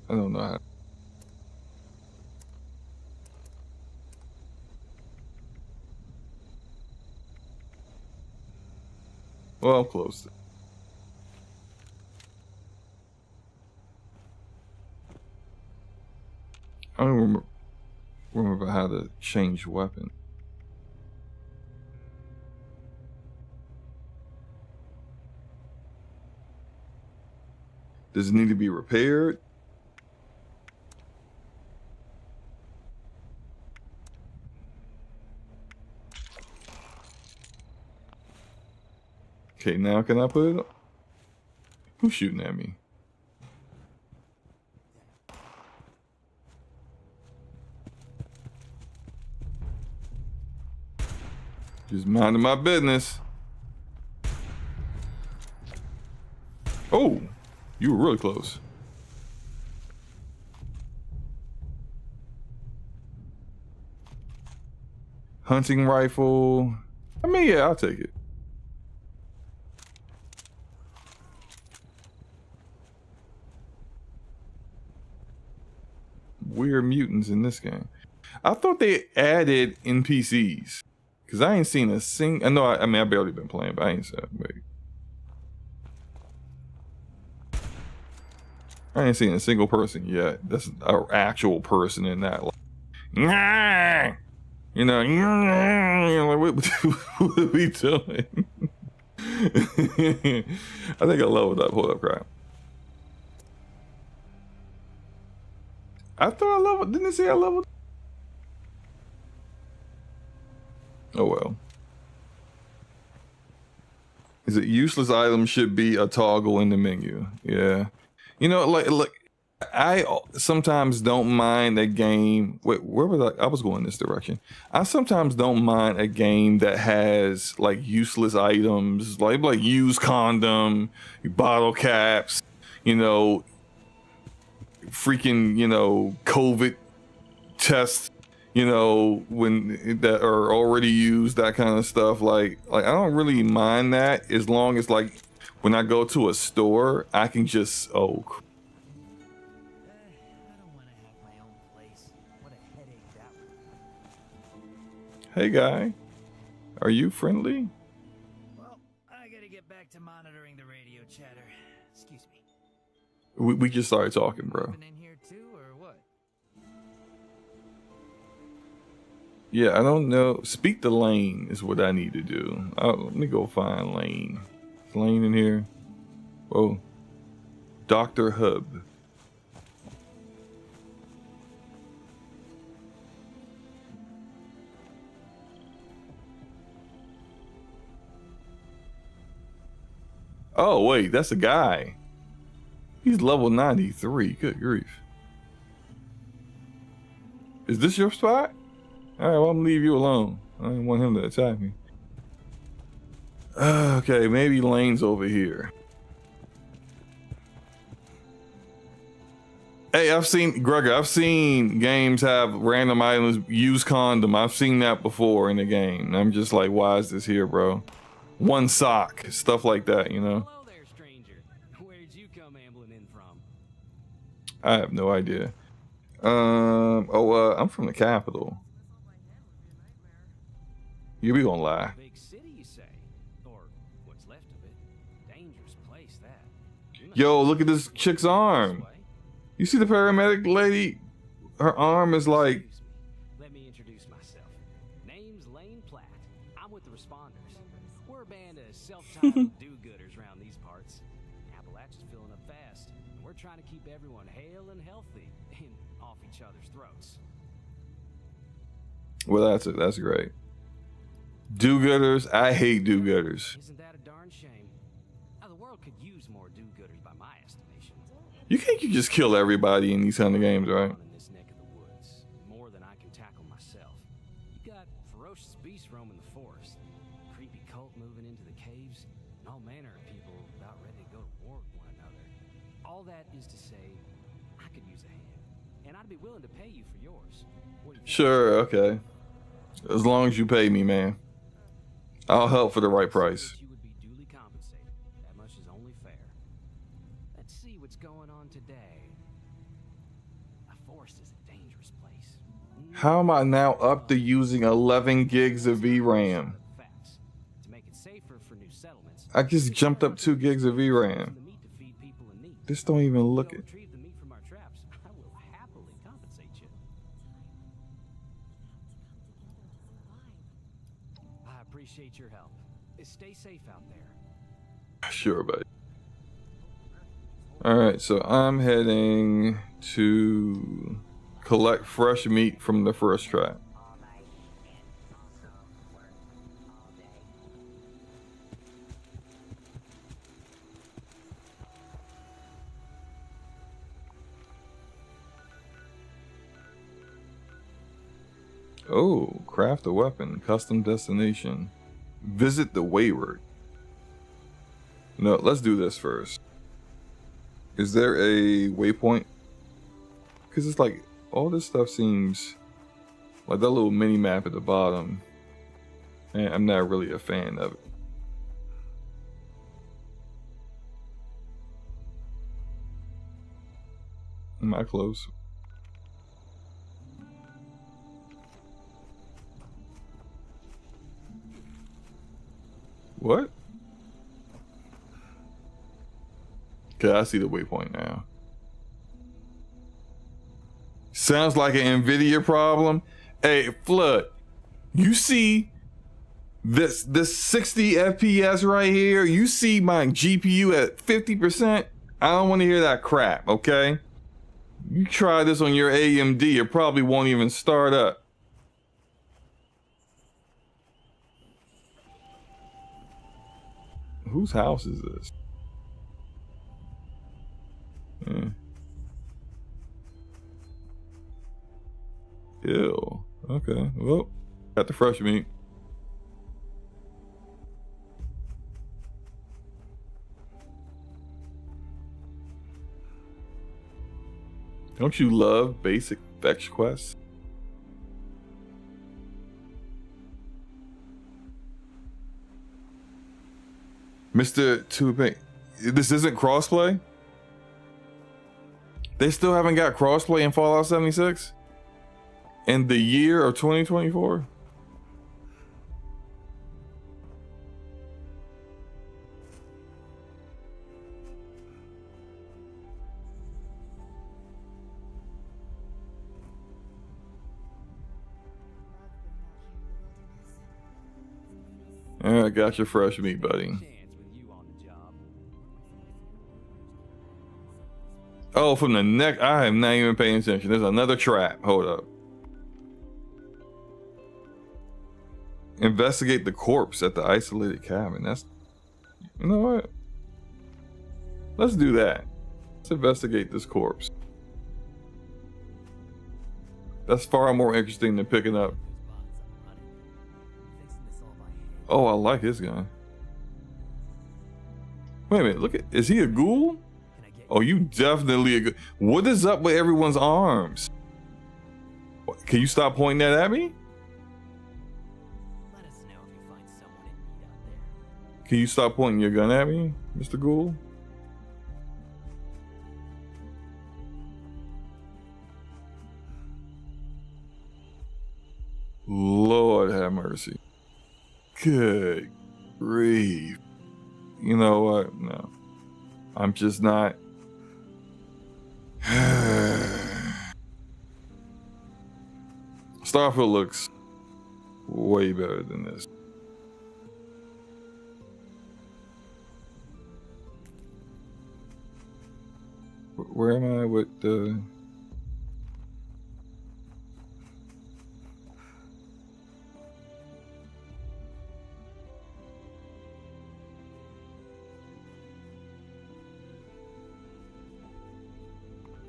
I don't know how. Well, I'm close. I don't remember how to change weapon. Does it need to be repaired? Okay, now can I put it up? Who's shooting at me? Just minding my business. Oh, you were really close. Hunting rifle. I mean, yeah, I'll take it. Weird mutants in this game. I thought they added NPCs. Cause I ain't seen a I know. I mean, I barely been playing, but I ain't said. Wait. I ain't seen a single person yet. That's an actual person in that. Like, you know, like, what are we doing? I think I leveled up. Hold up, crap. I thought I leveled. Didn't it say I leveled? Oh well. Is it useless items should be a toggle in the menu? Yeah. You know, like I sometimes don't mind a game. Wait, where was I? I was going this direction. I sometimes don't mind a game that has like useless items, like used condom, bottle caps, you know, freaking, you know, COVID tests, you know, when that are already used, that kind of stuff. Like I don't really mind that as long as like when I go to a store, I can just I don't want to have my own place. What a headache that would be. Hey guy, are you friendly? Well, I gotta get back to monitoring the radio chatter. Excuse me. We just started talking, bro. In here too, or what? Yeah, I don't know. Speak to Lane is what I need to do. Let me go find Lane. Is Lane in here? Whoa. Dr. Hub. Oh, wait, that's a guy. He's level 93. Good grief. Is this your spot? All right, well, I'm gonna leave you alone. I didn't want him to attack me. Okay, maybe Lane's over here. Hey, I've seen games have random items use condom. I've seen that before in the game. I'm just like, why is this here, bro? One sock, stuff like that, you know? Hello there, stranger. Where'd you come ambling in from? I have no idea. I'm from the capital. You be gonna lie. Big city, you say? Or what's left of it? Dangerous place, that. Yo, look at this chick's arm. You see the paramedic lady? Her arm is like... Excuse me. Let me introduce myself. Name's Lane Platt. I'm with the responders. We're a band of self-titled do-gooders around these parts. Appalachia's filling up fast, and we're trying to keep everyone hale and healthy and off each other's throats. Well, that's it. That's great. Do-gooders. I hate do-gooders. Isn't that a darn shame? Now, the world could use more do-gooders by my estimation. You can't just kill everybody in these kind of games, right? In this neck of the woods, more than I can tackle myself. You got ferocious beasts roaming the forest, creepy cult moving into the caves, and all manner of people about ready to go to war with one another. All that is to say, I could use a hand, and I'd be willing to pay you for yours. What do you think? Sure, okay. As long as you pay me, man. I'll help for the right price. You would be duly compensated. That much is only fair. Let's see what's going on today. A forest is a dangerous place. How am I now up to using 11 gigs of VRAM? Facts. To make it safer for new settlements. I just jumped up 2 gigs of VRAM. The meat to feed people in need. This don't even look If it. you'll retrieve the meat from our traps, I will happily compensate you. I appreciate your help. Stay safe out there. Sure, buddy. Alright, so I'm heading to collect fresh meat from the first trap. Oh, craft a weapon, custom destination. Visit the Wayward. No, let's do this first. Is there a waypoint? Because it's like, all this stuff seems like that little mini map at the bottom. And I'm not really a fan of it. Am I close? What? Okay, I see the waypoint now. Sounds like an NVIDIA problem. Hey, Flood, you see this 60 FPS right here? You see my GPU at 50%? I don't want to hear that crap, okay? You try this on your AMD, it probably won't even start up. Whose house is this? Yeah. Ew. Okay. Well, got the fresh meat. Don't you love basic fetch quests? Mr. Tubing, this isn't crossplay? They still haven't got crossplay in Fallout 76? In the year of 2024? I got your fresh meat, buddy. Oh, from the neck. I am not even paying attention. There's another trap. Hold up. Investigate the corpse at the isolated cabin. That's, you know what? Let's do that. Let's investigate this corpse. That's far more interesting than picking up. Oh, I like his gun. Wait a minute, look at, is he a ghoul? Oh, you definitely a ghoul. What is up with everyone's arms? Can you stop pointing that at me? Let us know if you find someone in need out there. Can you stop pointing your gun at me, Mr. Ghoul? Lord have mercy. Good grief. You know what? No. I'm just not. Starfield looks way better than this. Where am I with the...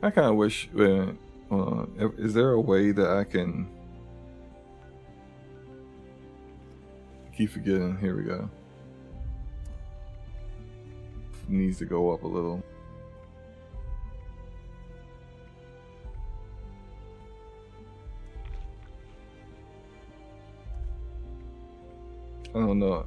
I kind of wish, is there a way that I can... Keep forgetting, here we go. Needs to go up a little. I don't know.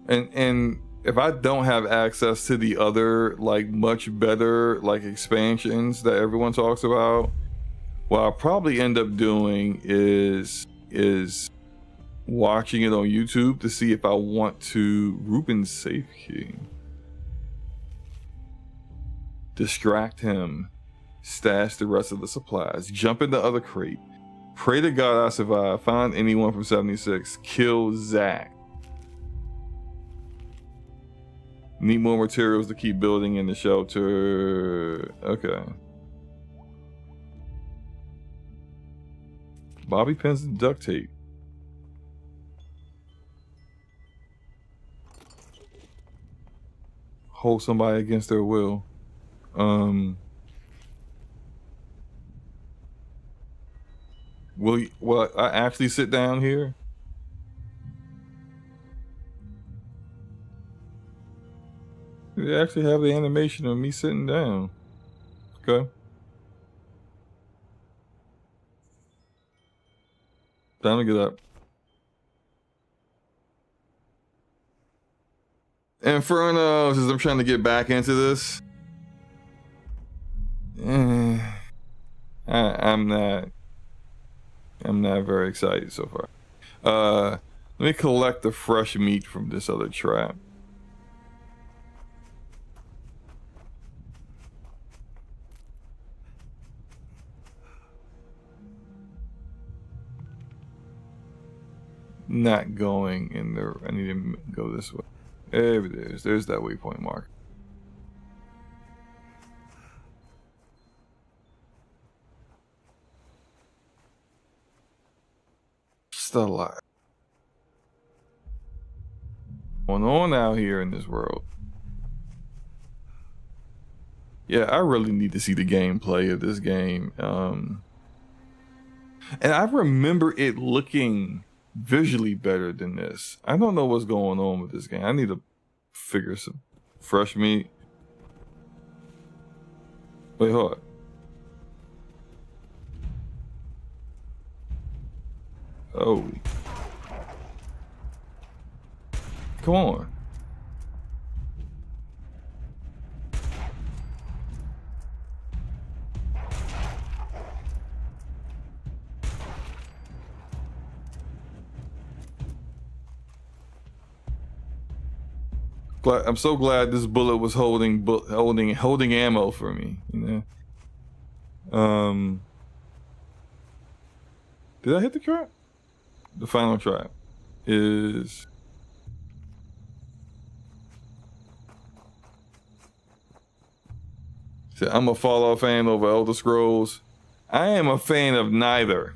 And if I don't have access to the other like much better like expansions that everyone talks about, what I'll probably end up doing is watching it on YouTube to see if I want to Ruben's safe key. Distract him, stash the rest of the supplies, jump in the other crate, pray to God I survive, find anyone from 76, kill Zach. Need more materials to keep building in the shelter. Okay. Bobby pins and duct tape. Hold somebody against their will. Will I actually sit down here? They actually have the animation of me sitting down. Okay. Time to get up. Inferno, since I'm trying to get back into this. I'm not very excited so far. Let me collect the fresh meat from this other trap. Not going in there. I need to go this way. There it is. There's that waypoint mark. Still alive. What's going on out here in this world? Yeah, I really need to see the gameplay of this game. And I remember it looking visually better than this. I don't know what's going on with this game. I need to figure some fresh meat. Wait, hold on. Oh. Come on. I'm so glad this bullet was holding ammo for me, you know. Did I hit the trap? The final trap is So I'm a Fallout fan over Elder Scrolls. I am a fan of neither.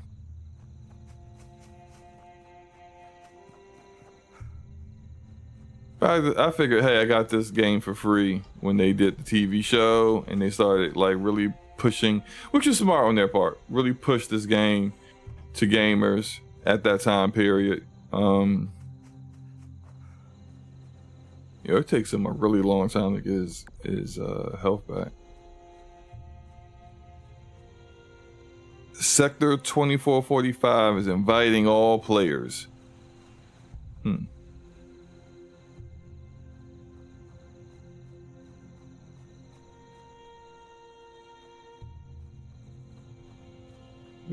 I figured, hey, I got this game for free when they did the TV show and they started like really pushing, which is smart on their part, really push this game to gamers at that time period. It takes him a really long time to get his health back. Sector 2445 is inviting all players.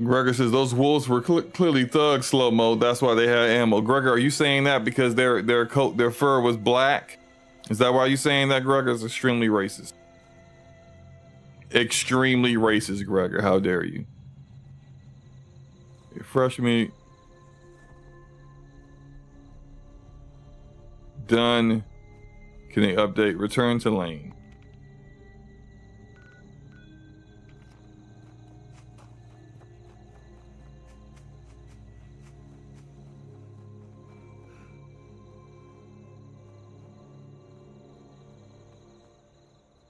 Gregor says those wolves were clearly thugs, SloMo. That's why they had ammo. Gregor, are you saying that because their coat, their fur was black? Is that why you saying that, Gregor? Is extremely racist. Extremely racist, Gregor. How dare you? Fresh meat. Done. Can they update? Return to lane.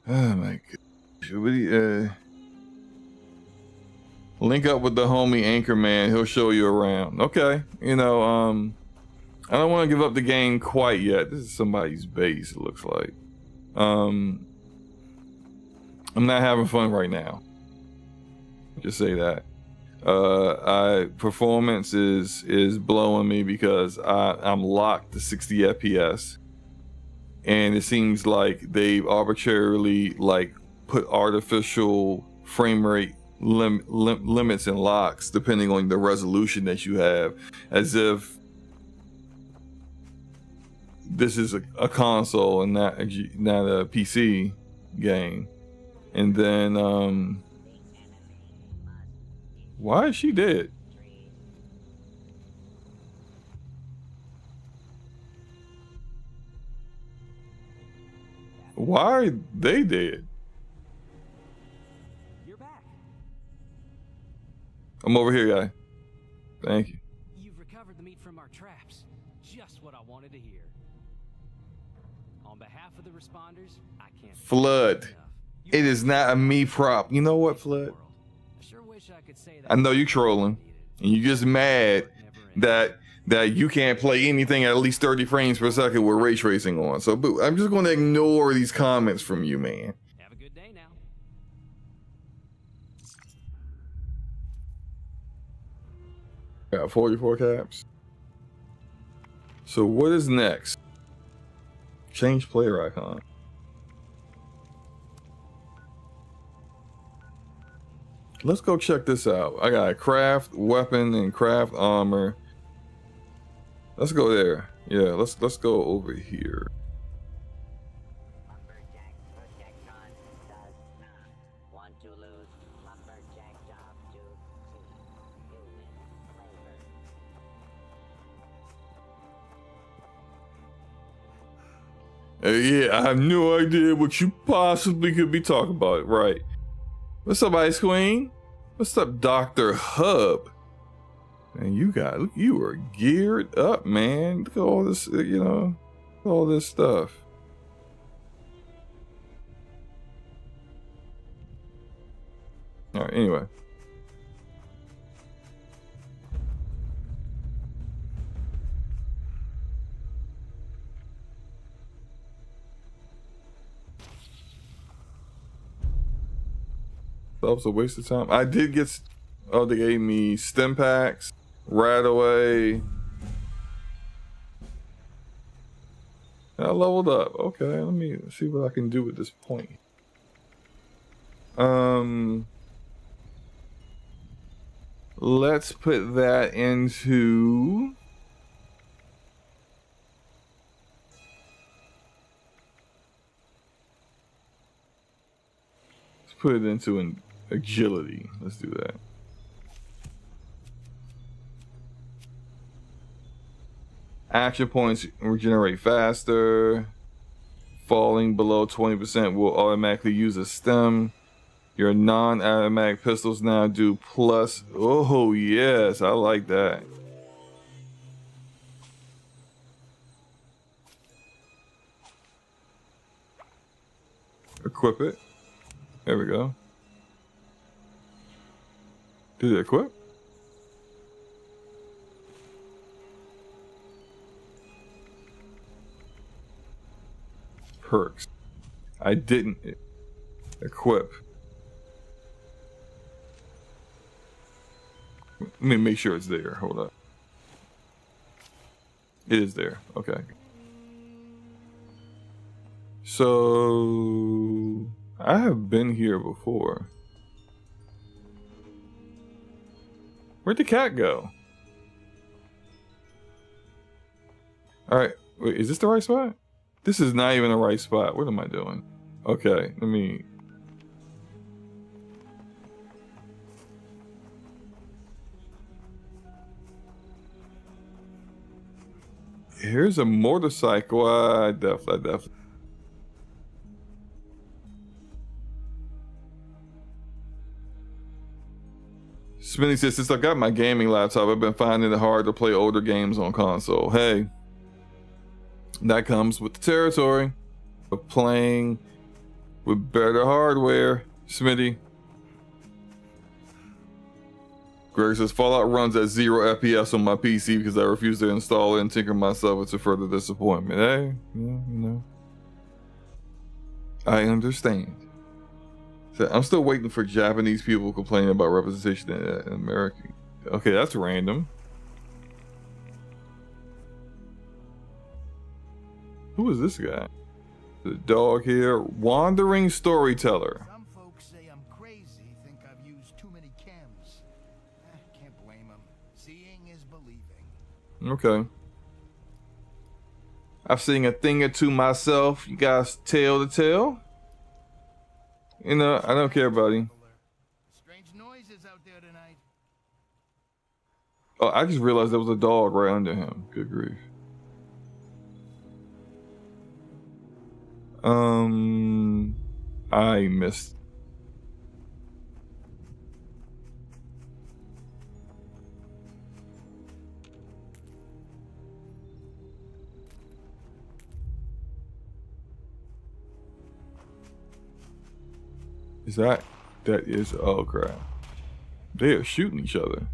Oh my god. Link up with the homie Anchorman. He'll show you around. Okay. I don't want to give up the game quite yet. This is somebody's base, it looks like. I'm not having fun right now. Just say that. Performance is blowing me because I'm locked to 60 FPS. And it seems like they've arbitrarily put artificial frame rate limits and locks depending on the resolution that you have, as if this is a console and not a PC game. And then why is she dead? Why are they dead? You're back. I'm over here, guy. Thank you. You've recovered the meat from our traps. Just what I wanted to hear. On behalf of the responders, I can't. Flood. It is not a me prop. You know what, Flood? I sure wish I could say that. I know you trolling, and you just mad that you can't play anything at least 30 frames per second with ray tracing on. So I'm just going to ignore these comments from you, man. Have a good day now. Got 44 caps. So what is next? Change player icon. Let's go check this out. I got craft weapon and craft armor. Let's go there. Yeah, let's go over here. Lumberjack Protectron does not want to lose lumberjack job to human labor. Yeah, I have no idea what you possibly could be talking about. Right. What's up, Ice Queen? What's up, Dr. Hub? And you are geared up, man. Look at all this, all this stuff. All right, anyway. That was a waste of time. I did get, they gave me stim packs. Right away. I leveled up. Okay, let me see what I can do at this point. Let's put that into... Let's put it into an agility. Let's do that. Action points regenerate faster. Falling below 20% will automatically use a stem. Your non-automatic pistols now do plus. Oh, yes. I like that. Equip it. There we go. Did it equip? Perks. I didn't equip. Let me make sure it's there. Hold up. It is there. Okay. So I have been here before. Where'd the cat go? All right. Wait, is this the right spot? This is not even the right spot. What am I doing? Okay, let me... Here's a motorcycle. I definitely. Smitty says, since I got my gaming laptop, I've been finding it hard to play older games on console. Hey, that comes with the territory of playing with better hardware, Smitty. Greg says, Fallout runs at 0 FPS on my PC because I refuse to install it and tinker myself into further disappointment. Hey, yeah, you know. I understand. So I'm still waiting for Japanese people complaining about representation in America. Okay, that's random. Who is this guy? The dog here, wandering storyteller. Some folks say I'm crazy, think I've used too many chems. Can't blame them. Seeing is believing. Okay. I've seen a thing or two myself. You guys tale to tale? You know, I don't care, buddy. Strange noises out there tonight. Oh, I just realized there was a dog right under him. Good grief. I missed. That is, oh crap. They are shooting each other.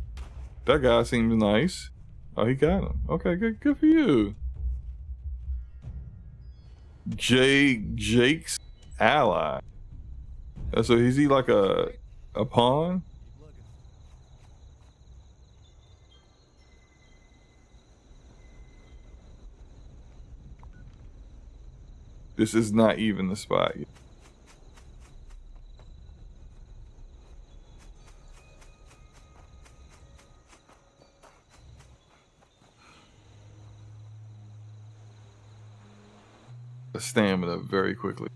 That guy seems nice. Oh, he got him. Okay, good for you. Jake's ally. So is he like a pawn? This is not even the spot yet. Stamina very quickly.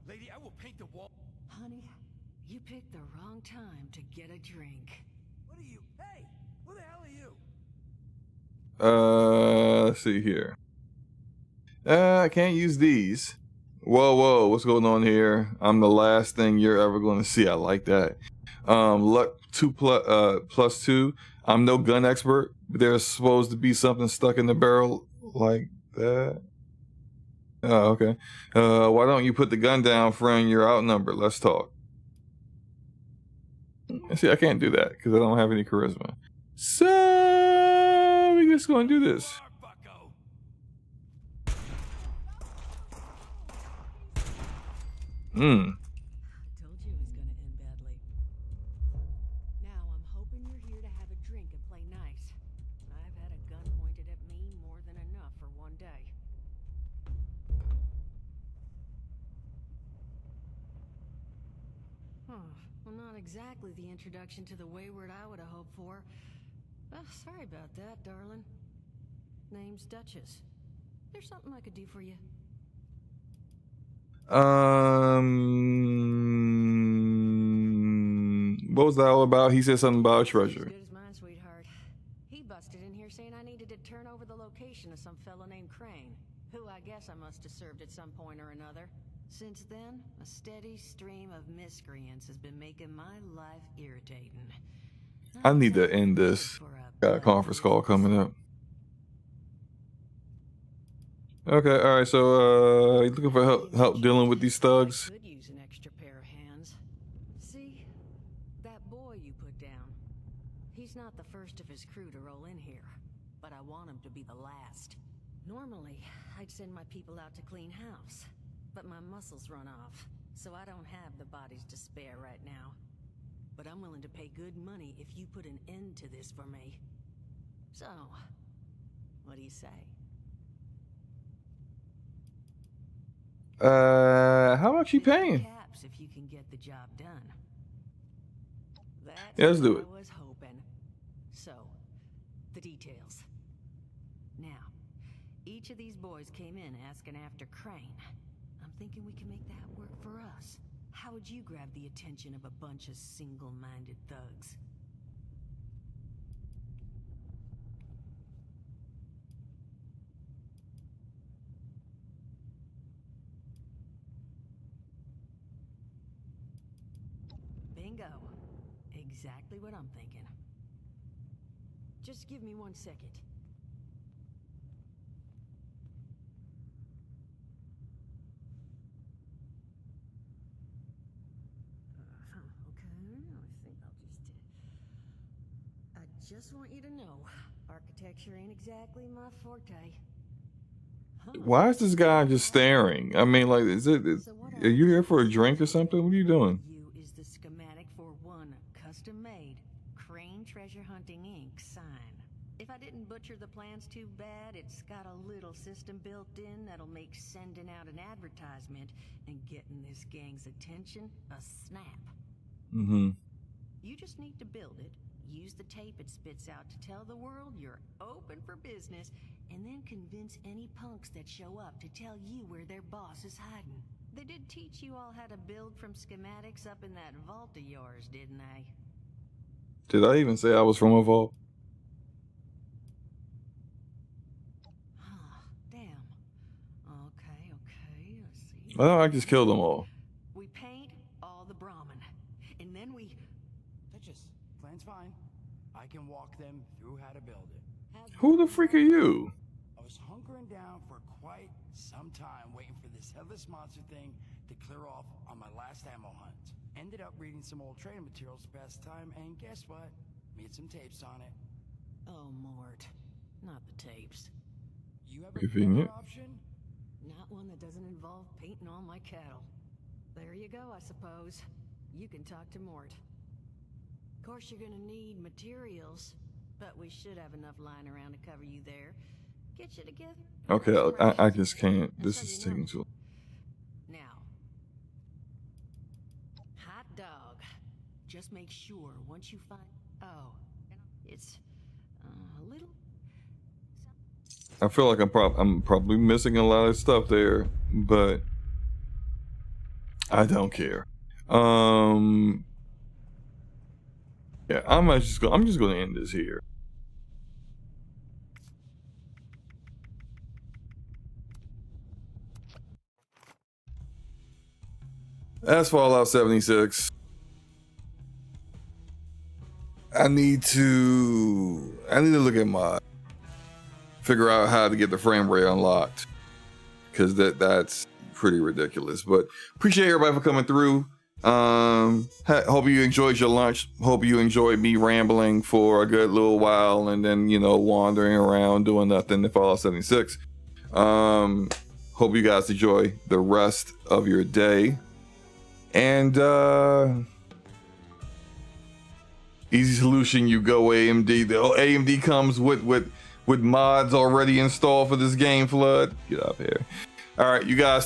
Lady, I will paint the wall. Honey, you picked the wrong time to get a drink. What are you? Hey, who the hell are you? Let's see here. I can't use these. Whoa, what's going on here? I'm the last thing you're ever going to see. I like that. Luck 2 plus 2. I'm no gun expert, but there's supposed to be something stuck in the barrel like that. Oh, okay. Why don't you put the gun down, friend? You're outnumbered. Let's talk. See, I can't do that because I don't have any charisma. So we're just going to do this. I told you it was gonna end badly. Now I'm hoping you're here to have a drink and play nice. I've had a gun pointed at me more than enough for one day. Well, not exactly the introduction to the wayward I would have hoped for. Oh, sorry about that, darling. Name's Duchess. There's something I could do for you. What was that all about? He said something about a treasure. As good as mine, sweetheart. He busted in here saying I needed to turn over the location of some fellow named Crane, who I guess I must have served at some point or another. Since then, a steady stream of miscreants has been making my life irritating. I need to end this. Got a conference call coming up. Okay, all right. So, you looking for help dealing with these thugs? Could use an extra pair of hands. See, that boy you put down. He's not the first of his crew to roll in here, but I want him to be the last. Normally, I'd send my people out to clean house, but my muscles run off, so I don't have the bodies to spare right now. But I'm willing to pay good money if you put an end to this for me. So, what do you say? How much you paying? Caps if you can get the job done. That's Yeah, let's do what it. I was hoping. So, the details. Now, each of these boys came in asking after Crane. I'm thinking we can make that work for us. How would you grab the attention of a bunch of single-minded thugs? Bingo. Exactly what I'm thinking. Just give me 1 second. Okay, I just want you to know, architecture ain't exactly my forte. Why is this guy just staring? I mean, like, are you here for a drink or something? What are you doing? You is the schematic for one custom-made Crane Treasure Hunting Inc. sign. If I didn't butcher the plans too bad, it's got a little system built in that'll make sending out an advertisement and getting this gang's attention a snap. Mm-hmm. You just need to build it, use the tape it spits out to tell the world you're open for business, and then convince any punks that show up to tell you where their boss is hiding. They did teach you all how to build from schematics up in that vault of yours, didn't they? Did I even say I was from a vault? Damn. Okay, let's see. Well, I just killed them all. We paint all the Brahmin, and then we... Plan's fine. I can walk them through how to build it. Who the freak are you? I was hunkering down for quite some time waiting for this headless monster thing to clear off on my last ammo hunt. Ended up reading some old training materials to pass time, and guess what? Made some tapes on it. Oh, Mort. Not the tapes. You have a Convenient. better option? Not one that doesn't involve painting all my cattle. There you go, I suppose. You can talk to Mort. Of course, you're gonna need materials, but we should have enough lying around to cover you there. Get you together. Okay, I just can't. This is taking too long. Now, hot dog. Just make sure once you find... Oh, it's a little... I feel like I'm probably missing a lot of stuff there, but I don't care. Yeah, I'm just gonna end this here. That's Fallout 76. I need to look at my figure out how to get the frame rate unlocked, because that's pretty ridiculous. But appreciate everybody for coming through. Hope you enjoyed your lunch. Hope you enjoyed me rambling for a good little while and then, you know, wandering around doing nothing in Fallout 76. Hope you guys enjoy the rest of your day. And easy solution, you go AMD. The AMD comes with mods already installed for this game, Flood. Get up here. All right, you guys take